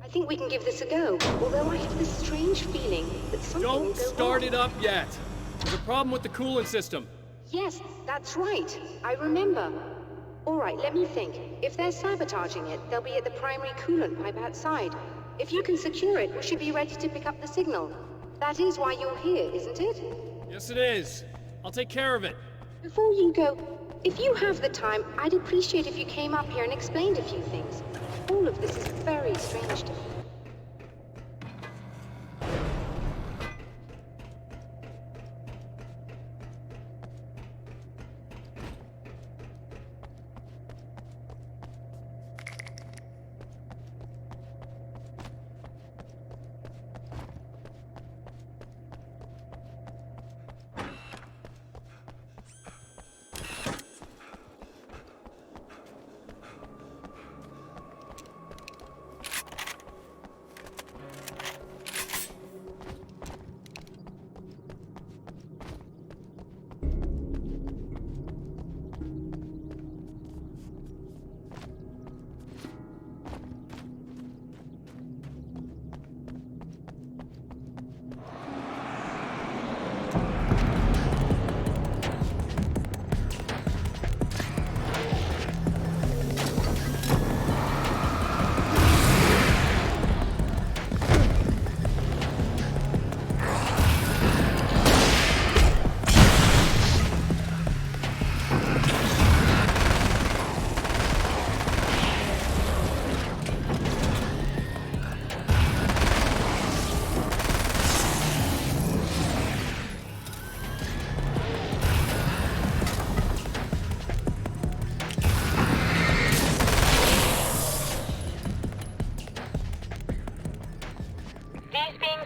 I think we can give this a go, although I have this strange feeling that something will Don't go start wrong. it up yet. There's a problem with the coolant system. Yes, that's right. I remember. All right, let me think. If they're sabotaging it, they'll be at the primary coolant pipe outside. If you can secure it, we should be ready to pick up the signal. That is why you're here, isn't it? Yes, it is. I'll take care of it. Before you go, if you have the time, I'd appreciate if you came up here and explained a few things. All of this is very strange to me.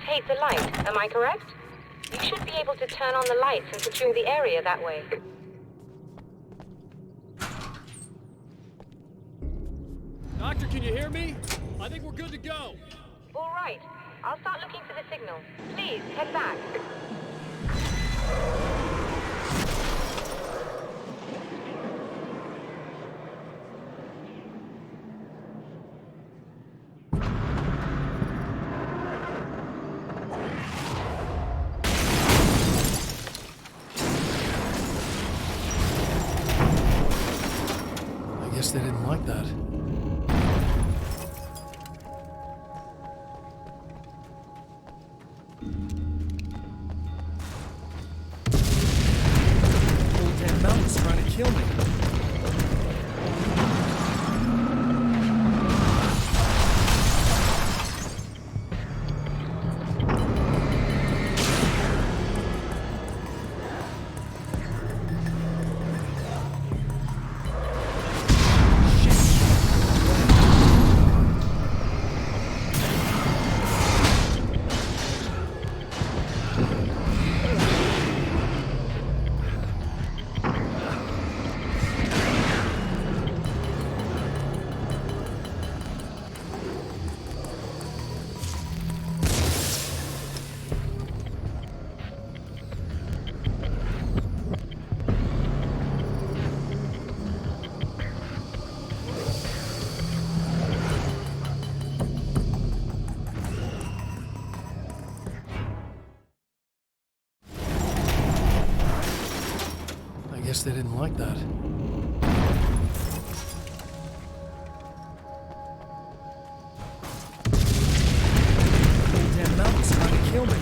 Hate the light, am I correct? You should be able to turn on the lights and secure the area that way. Doctor, can you hear me? I think we're good to go. All right. I'll start looking for the signal. Please, head back. I guess they didn't like that. Whole damn mountain's trying to kill me. I guess they didn't like that. Whole damn mountain's trying to kill me.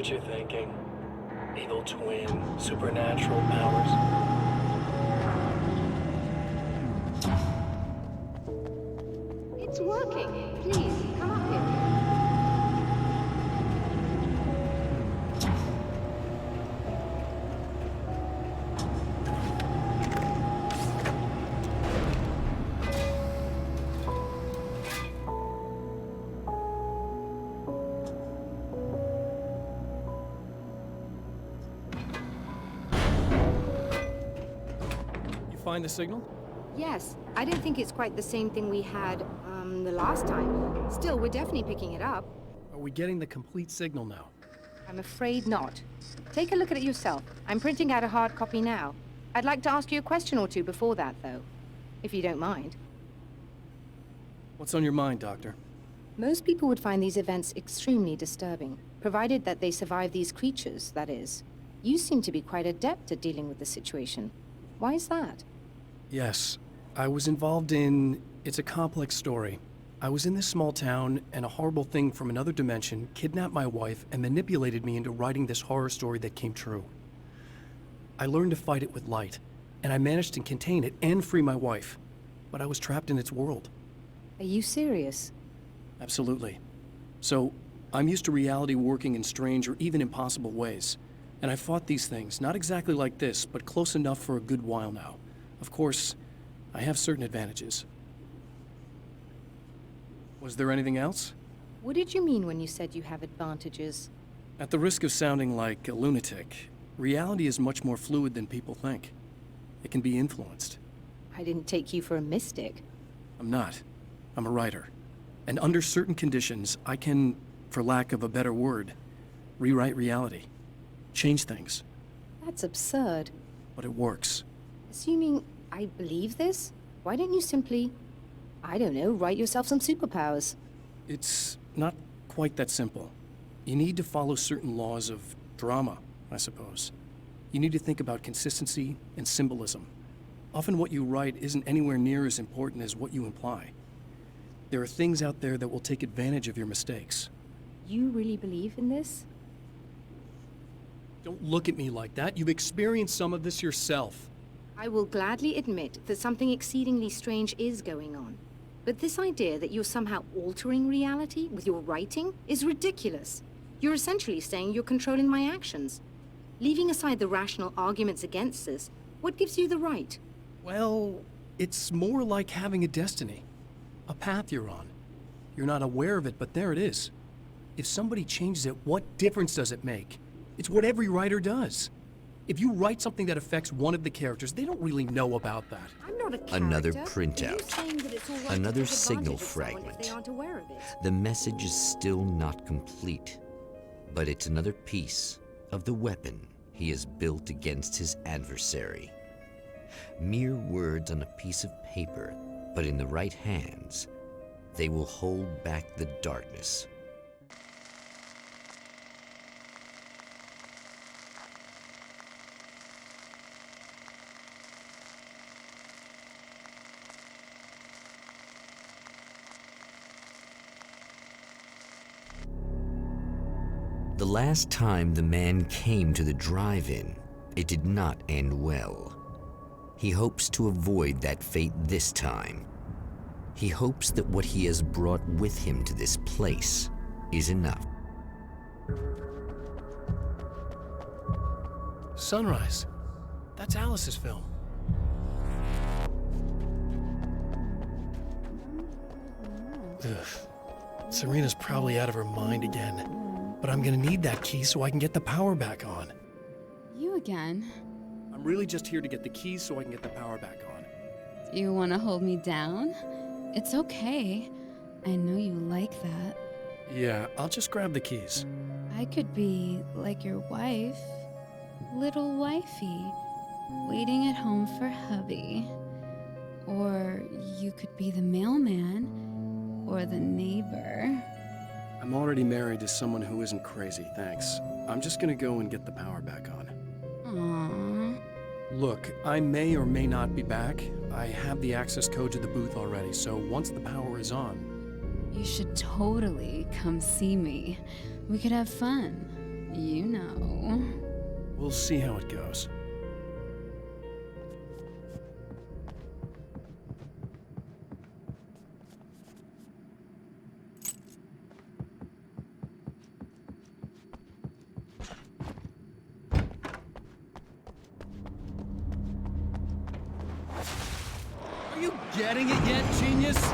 what you're thinking. Evil twin, supernatural powers. It's working. Please, come up here. You find the signal? Yes, I don't think it's quite the same thing we had, the last time. Still, we're definitely picking it up. Are we getting the complete signal now? I'm afraid not. Take a look at it yourself. I'm printing out a hard copy now. I'd like to ask you a question or two before that, though, if you don't mind. What's on your mind, Doctor? Most people would find these events extremely disturbing, provided that they survive these creatures, that is. You seem to be quite adept at dealing with the situation. Why is that? Yes, I was involved in... It's a complex story. I was in this small town, and a horrible thing from another dimension kidnapped my wife and manipulated me into writing this horror story that came true. I learned to fight it with light, and I managed to contain it and free my wife. But I was trapped in its world. Are you serious? Absolutely. So, I'm used to reality working in strange or even impossible ways. And I fought these things, not exactly like this, but close enough for a good while now. Of course, I have certain advantages. Was there anything else? What did you mean when you said you have advantages? At the risk of sounding like a lunatic, reality is much more fluid than people think. It can be influenced. I didn't take you for a mystic. I'm not. I'm a writer. And under certain conditions, I can, for lack of a better word, rewrite reality. Change things. That's absurd. But it works. Assuming I believe this, why don't you simply, I don't know, write yourself some superpowers? It's not quite that simple. You need to follow certain laws of drama, I suppose. You need to think about consistency and symbolism. Often what you write isn't anywhere near as important as what you imply. There are things out there that will take advantage of your mistakes. You really believe in this? Don't look at me like that. You've experienced some of this yourself. I will gladly admit that something exceedingly strange is going on. But this idea that you're somehow altering reality with your writing is ridiculous. You're essentially saying you're controlling my actions. Leaving aside the rational arguments against this, what gives you the right? Well, it's more like having a destiny. A path you're on. You're not aware of it, but there it is. If somebody changes it, what difference does it make? It's what every writer does. If you write something that affects one of the characters, they don't really know about that. I'm not a character. Another Are you printout. saying that it's all right to Another take signal advantage of someone if fragment. they aren't aware of it? The message is still not complete, but it's another piece of the weapon he has built against his adversary. Mere words on a piece of paper, but in the right hands, they will hold back the darkness. The last time the man came to the drive-in, it did not end well. He hopes to avoid that fate this time. He hopes that what he has brought with him to this place is enough. Sunrise. That's Alice's film. Ugh. Serena's probably out of her mind again. But I'm gonna need that key so I can get the power back on. You again? I'm really just here to get the keys so I can get the power back on. Do you want to hold me down? It's okay. I know you like that. Yeah, I'll just grab the keys. I could be like your wife, little wifey, waiting at home for hubby. Or you could be the mailman, or the neighbor. I'm already married to someone who isn't crazy, thanks. I'm just gonna go and get the power back on. Aww. Look, I may or may not be back. I have the access code to the booth already, so once the power is on... You should totally come see me. We could have fun. You know. We'll see how it goes. Are you getting it yet, genius?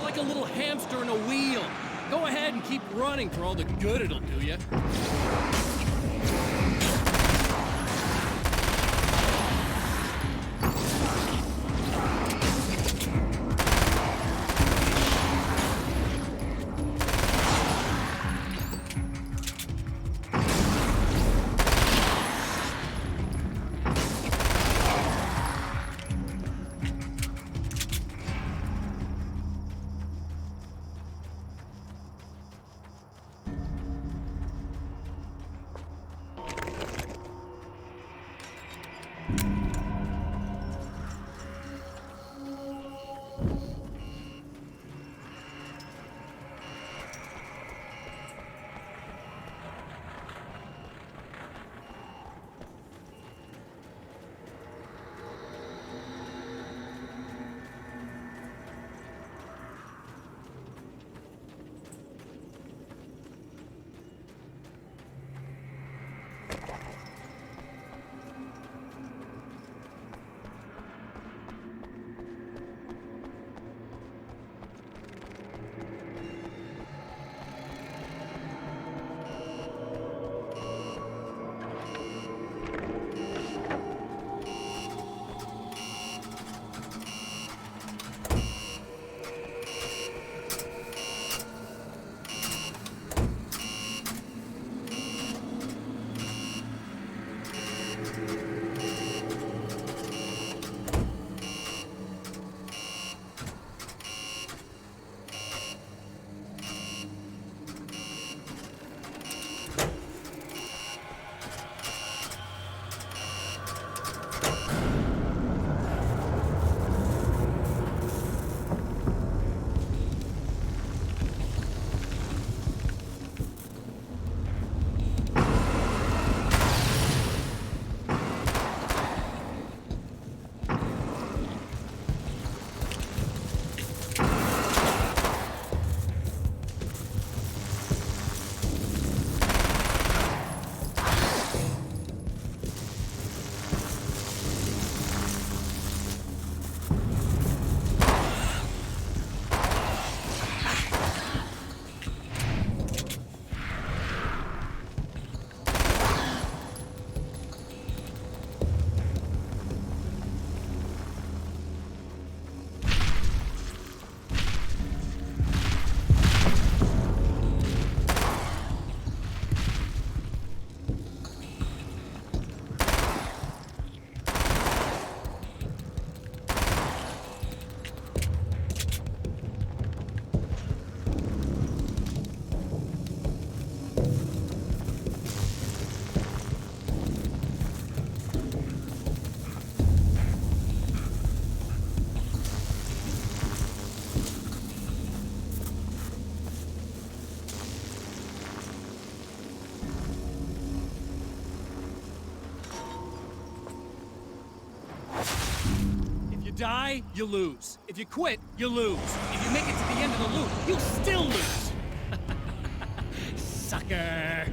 Like a little hamster in a wheel. Go ahead and keep running for all the good it'll do you. die, you lose. If you quit, you lose. If you make it to the end of the loop, you still lose. Sucker.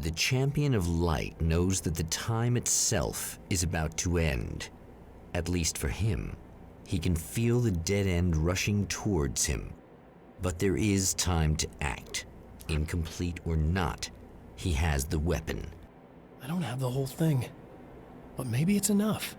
The Champion of Light knows that the time itself is about to end. At least for him. He can feel the dead end rushing towards him. But there is time to act. Incomplete or not, he has the weapon. I don't have the whole thing, but maybe it's enough.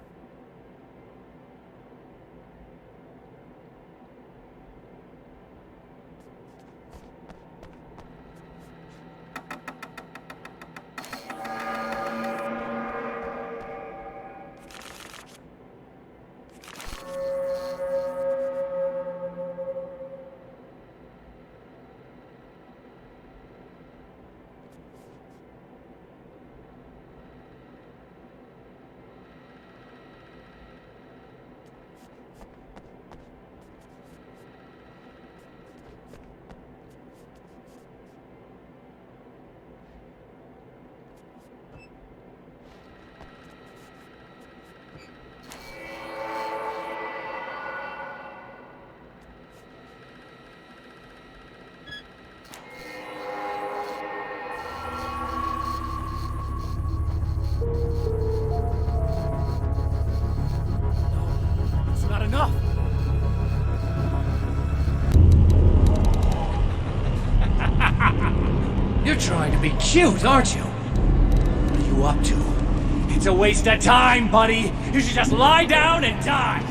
You're trying to be cute, aren't you? What are you up to? It's a waste of time, buddy. You should just lie down and die.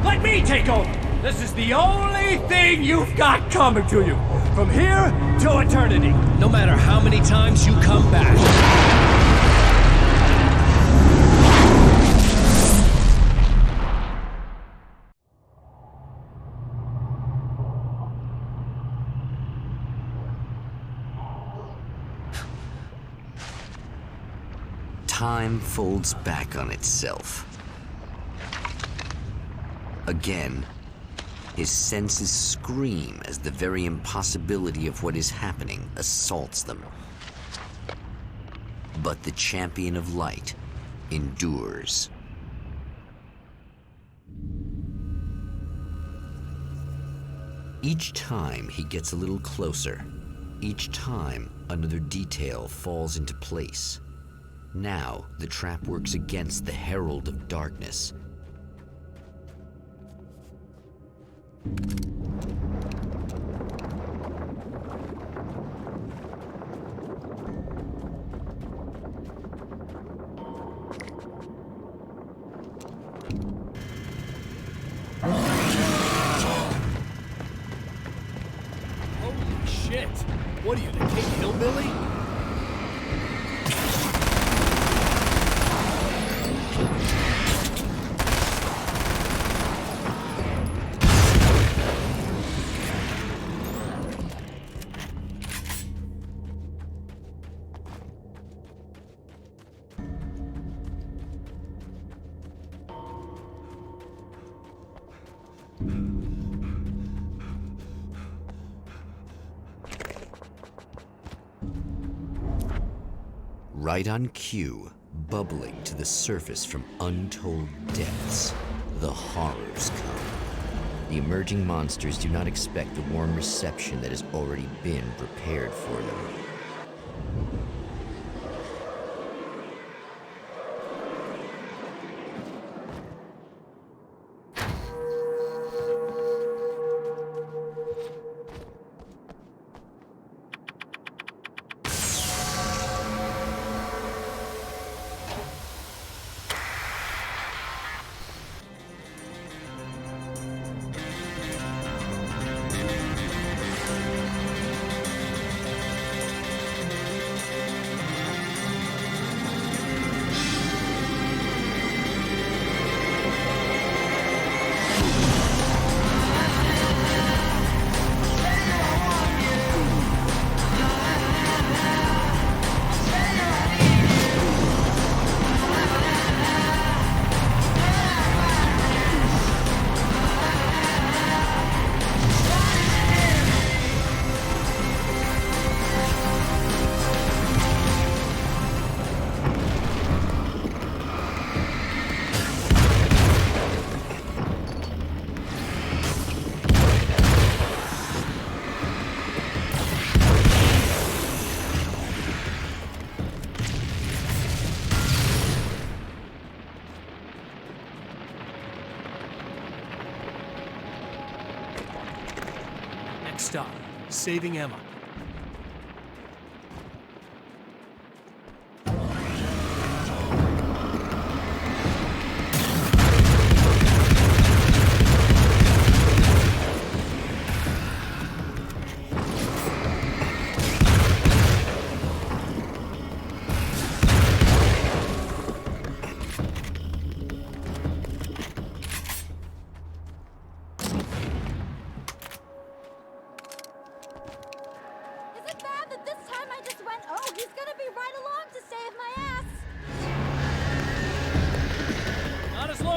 Let me take over. This is the only thing you've got coming to you. From here to eternity. No matter how many times you come back. Time folds back on itself. Again, his senses scream as the very impossibility of what is happening assaults them. But the champion of light endures. Each time he gets a little closer, each time another detail falls into place. Now, the trap works against the Herald of Darkness. Holy shit! What are you, the King Hillbilly? Right on cue, bubbling to the surface from untold depths, the horrors come. The emerging monsters do not expect the warm reception that has already been prepared for them. Next stop, saving Emma.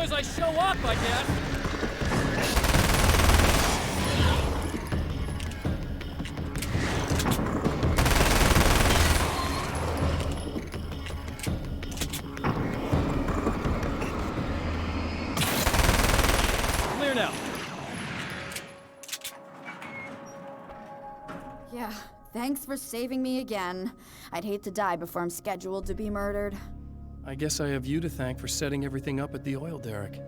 I show up, I guess. Clear now. Yeah, thanks for saving me again. I'd hate to die before I'm scheduled to be murdered. I guess I have you to thank for setting everything up at the oil derrick.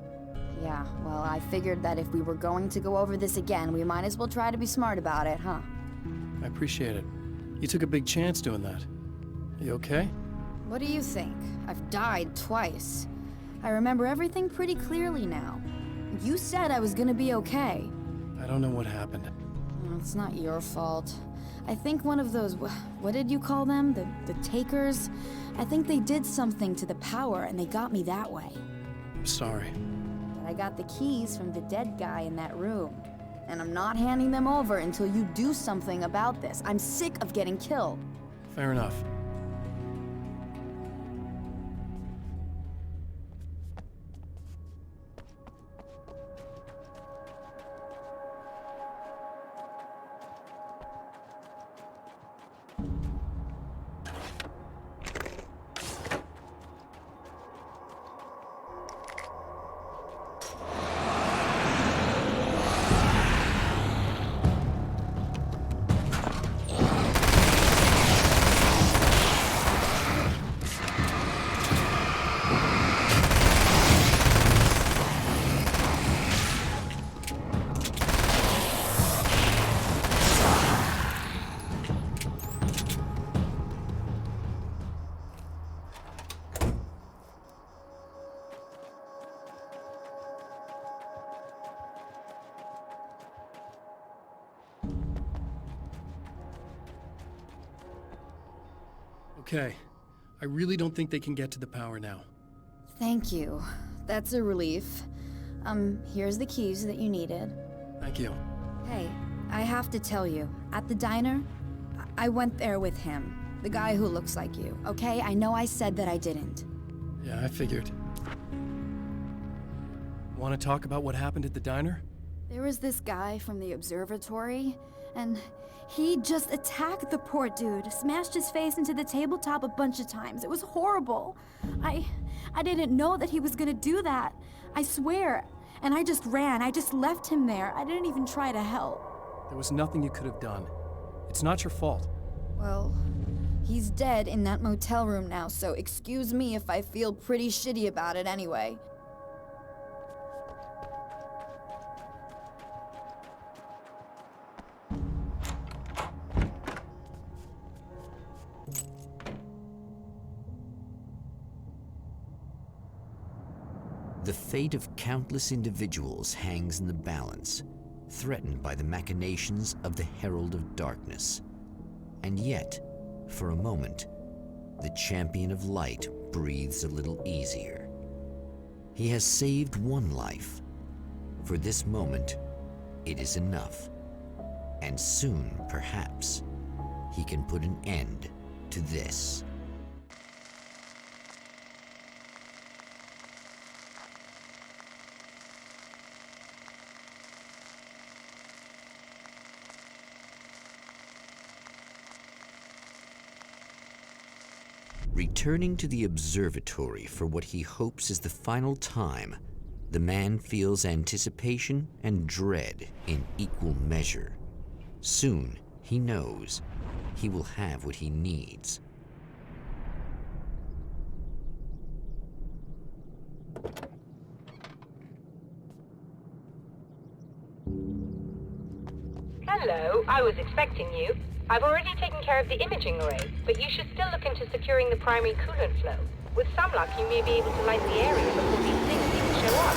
Yeah, well, I figured that if we were going to go over this again, we might as well try to be smart about it, huh? I appreciate it. You took a big chance doing that. You okay? What do you think? I've died twice. I remember everything pretty clearly now. You said I was gonna be okay. I don't know what happened. It's not your fault. I think one of those, what did you call them? The takers? I think they did something to the power and they got me that way. I'm sorry. But I got the keys from the dead guy in that room. And I'm not handing them over until you do something about this. I'm sick of getting killed. Fair enough. Okay. I really don't think they can get to the power now. Thank you. That's a relief. Here's the keys that you needed. Thank you. Hey, I have to tell you, at the diner, I went there with him. The guy who looks like you, okay? I know I said that I didn't. Yeah, I figured. Want to talk about what happened at the diner? There was this guy from the observatory, and he just attacked the poor dude, smashed his face into the tabletop a bunch of times. It was horrible. I didn't know that he was gonna do that. I swear. And I just ran. I just left him there. I didn't even try to help. There was nothing you could have done. It's not your fault. Well, he's dead in that motel room now, so excuse me if I feel pretty shitty about it anyway. The fate of countless individuals hangs in the balance, threatened by the machinations of the Herald of Darkness. And yet, for a moment, the Champion of Light breathes a little easier. He has saved one life. For this moment, it is enough. And soon, perhaps, he can put an end to this. Returning to the observatory for what he hopes is the final time, the man feels anticipation and dread in equal measure. Soon, he knows, he will have what he needs. Hello, I was expecting you. I've already taken care of the imaging array, but you should still look into securing the primary coolant flow. With some luck, you may be able to light the area before these things even show up.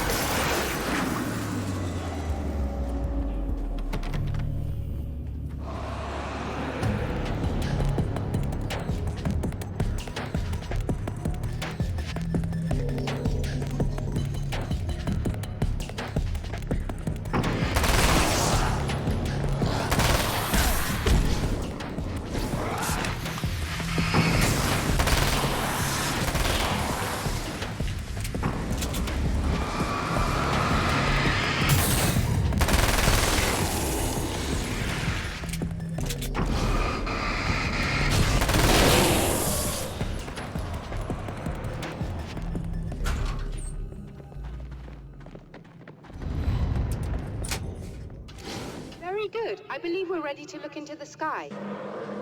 Very good. I believe we're ready to look into the sky.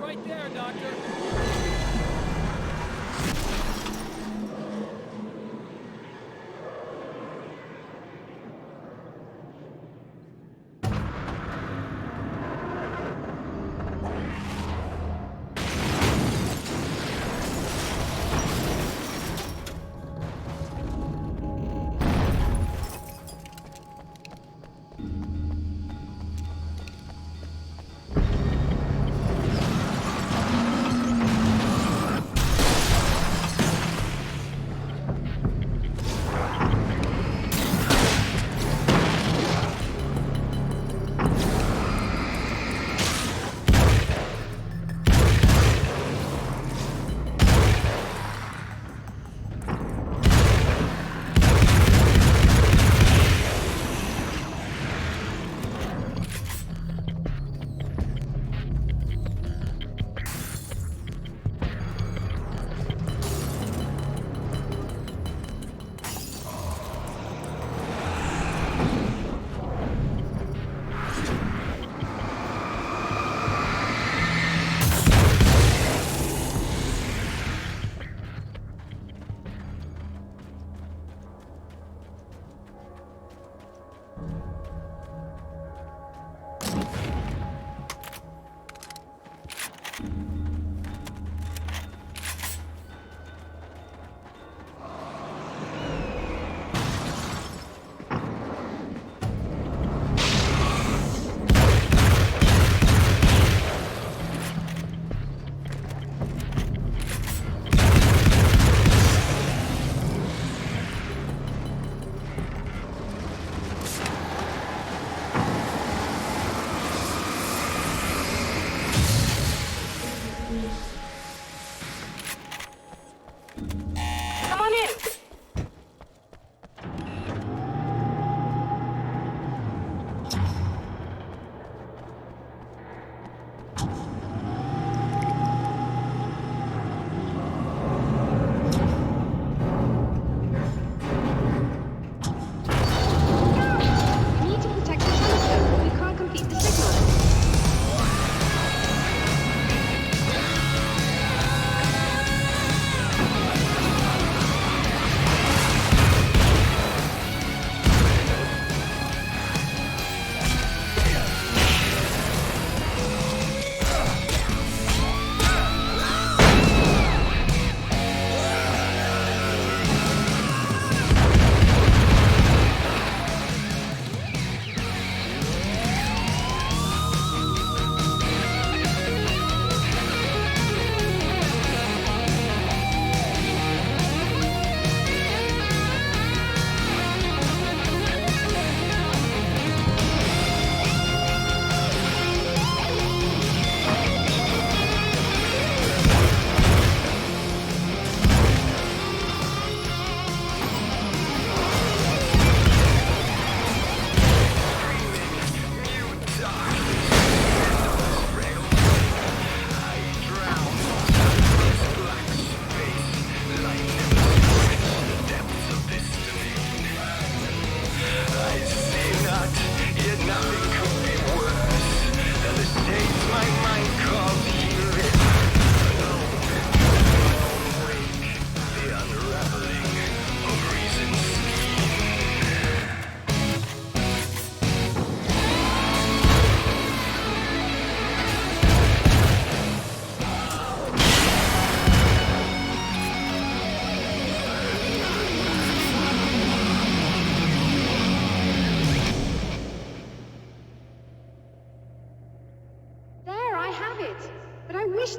Right there, Doctor.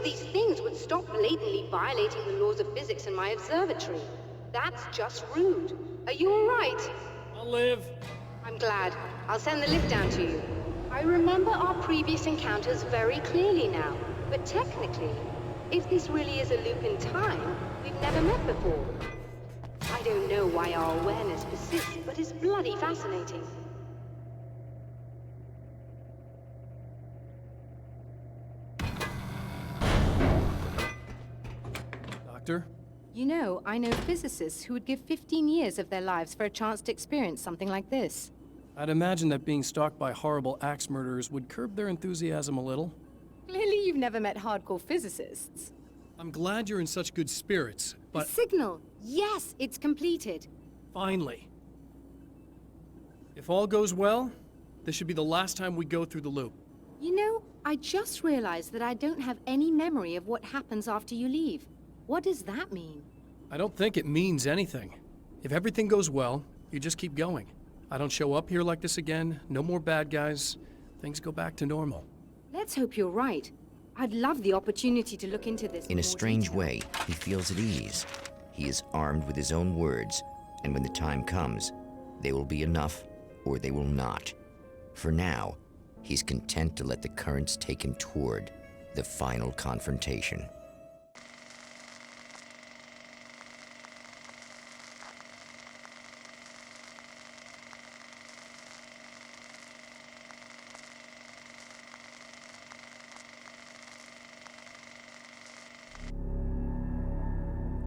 these things would stop blatantly violating the laws of physics in my observatory. That's just rude. Are you all right? I'll live. I'm glad. I'll send the lift down to you. I remember our previous encounters very clearly now, but technically, if this really is a loop in time, we've never met before. I don't know why our awareness persists, but it's bloody fascinating. Doctor? You know, I know physicists who would give 15 years of their lives for a chance to experience something like this. I'd imagine that being stalked by horrible axe murderers would curb their enthusiasm a little. Clearly you've never met hardcore physicists. I'm glad you're in such good spirits, but The signal! Yes, it's completed. finally. If all goes well, this should be the last time we go through the loop. You know, I just realized that I don't have any memory of what happens after you leave. What does that mean? I don't think it means anything. If everything goes well, you just keep going. I don't show up here like this again, no more bad guys. Things go back to normal. Let's hope you're right. I'd love the opportunity to look into this In a more strange detail. way, he feels at ease. He is armed with his own words, and when the time comes, they will be enough or they will not. For now, he's content to let the currents take him toward the final confrontation.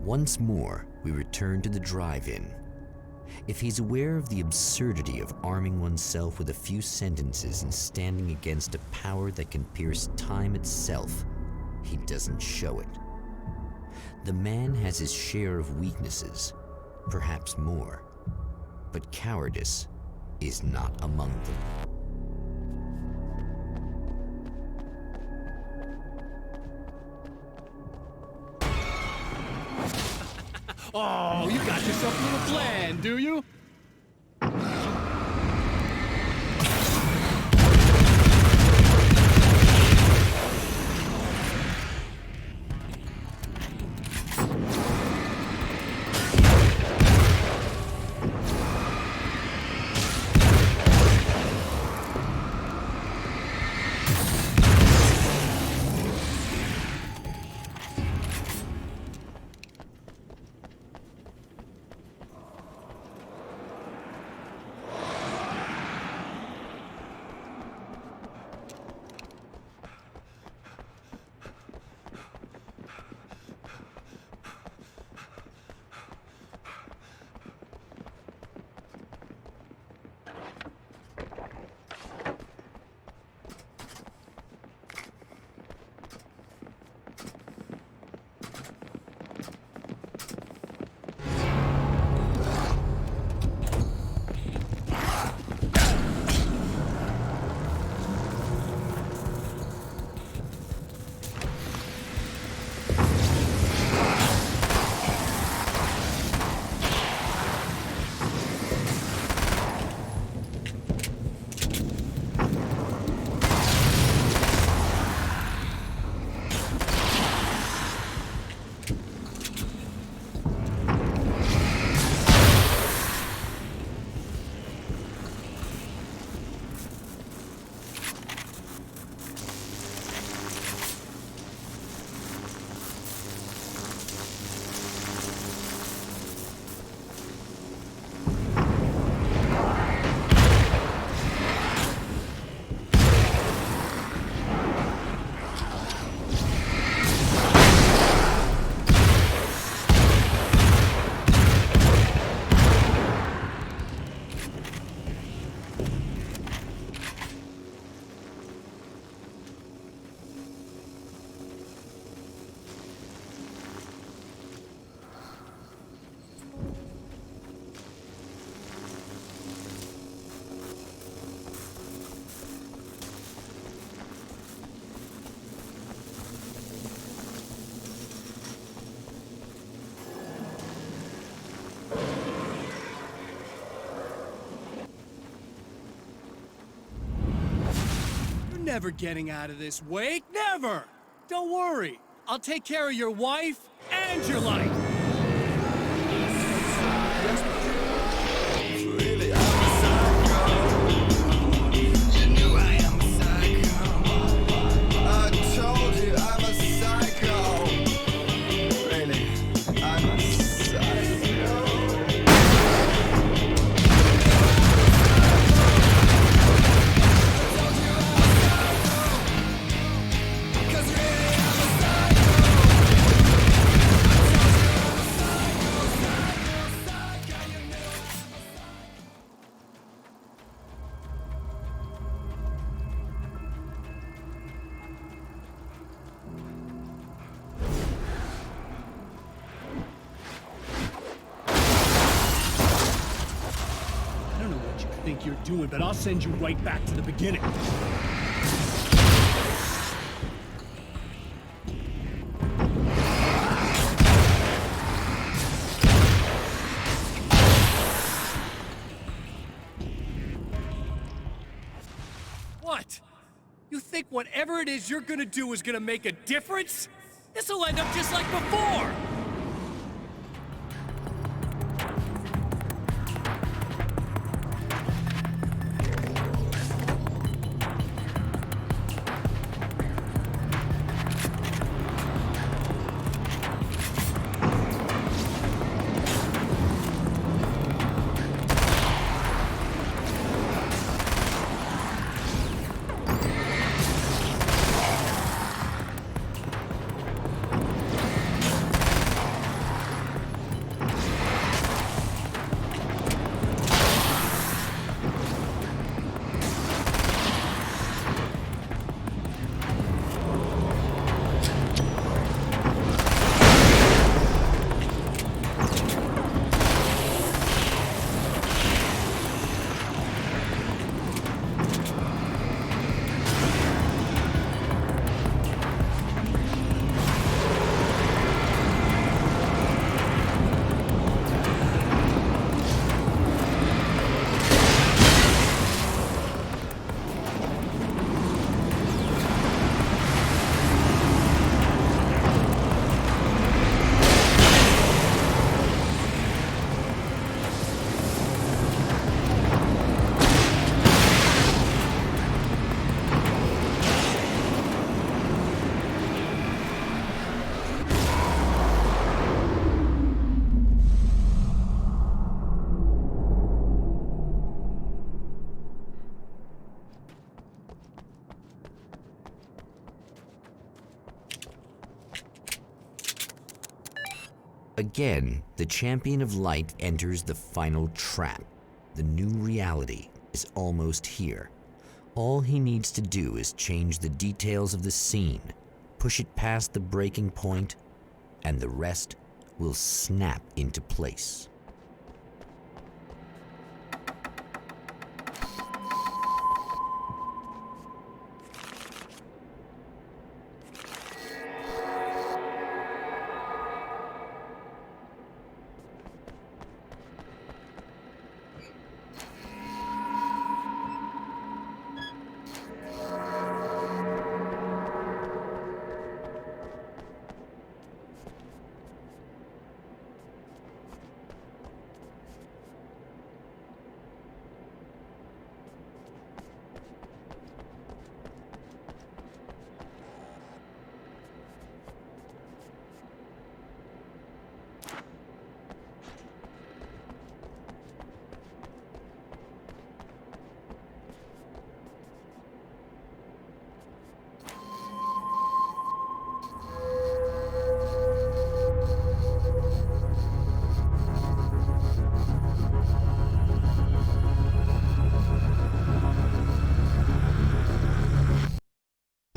Once more, we return to the drive-in. If he's aware of the absurdity of arming oneself with a few sentences and standing against a power that can pierce time itself, he doesn't show it. The man has his share of weaknesses, perhaps more, but cowardice is not among them. Oh, you got yourself a little plan, do you? Never getting out of this wake, never! Don't worry. I'll take care of your wife and your life. Think you're doing, but I'll send you right back to the beginning. What? You think whatever it is you're gonna do is gonna make a difference? This'll end up just like before! Again, the Champion of Light enters the final trap. The new reality is almost here. All he needs to do is change the details of the scene, push it past the breaking point, and the rest will snap into place.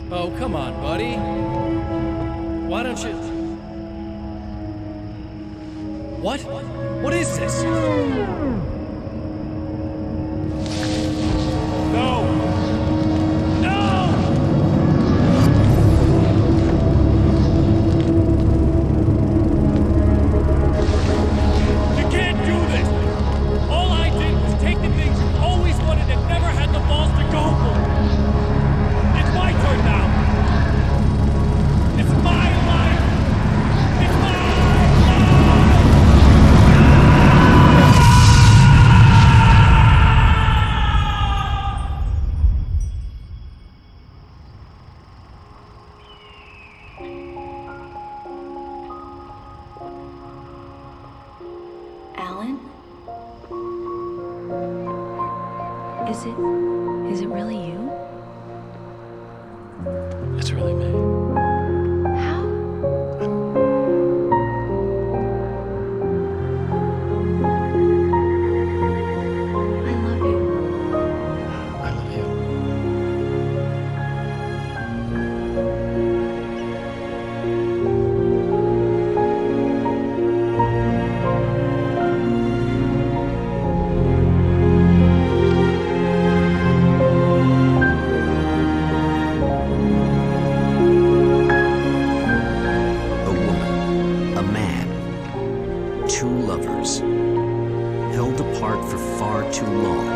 Oh, come on, buddy. Why don't you... What? What is this? No! No! You can't do this! All I did was take the things you always wanted and never had the balls to go for. It's my turn now! Alan? Is it really you? It's really me. How? I love you. I love you. A woman, a man, two lovers, held apart for far too long,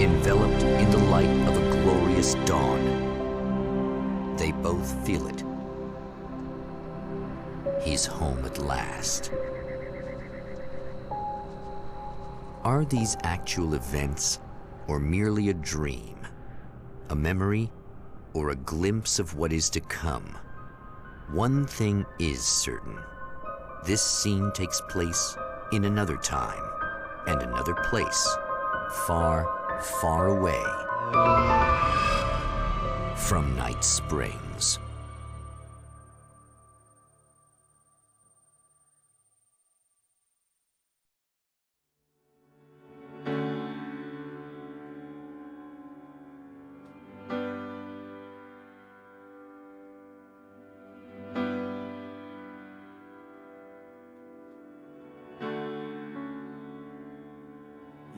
enveloped in the light of a glorious dawn. They both feel it. He's home at last. Are these actual events, or merely a dream? A memory, or a glimpse of what is to come? One thing is certain. This scene takes place in another time and another place, far, far away from Night Springs.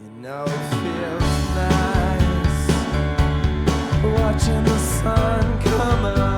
You know it feels nice watching the sun come up.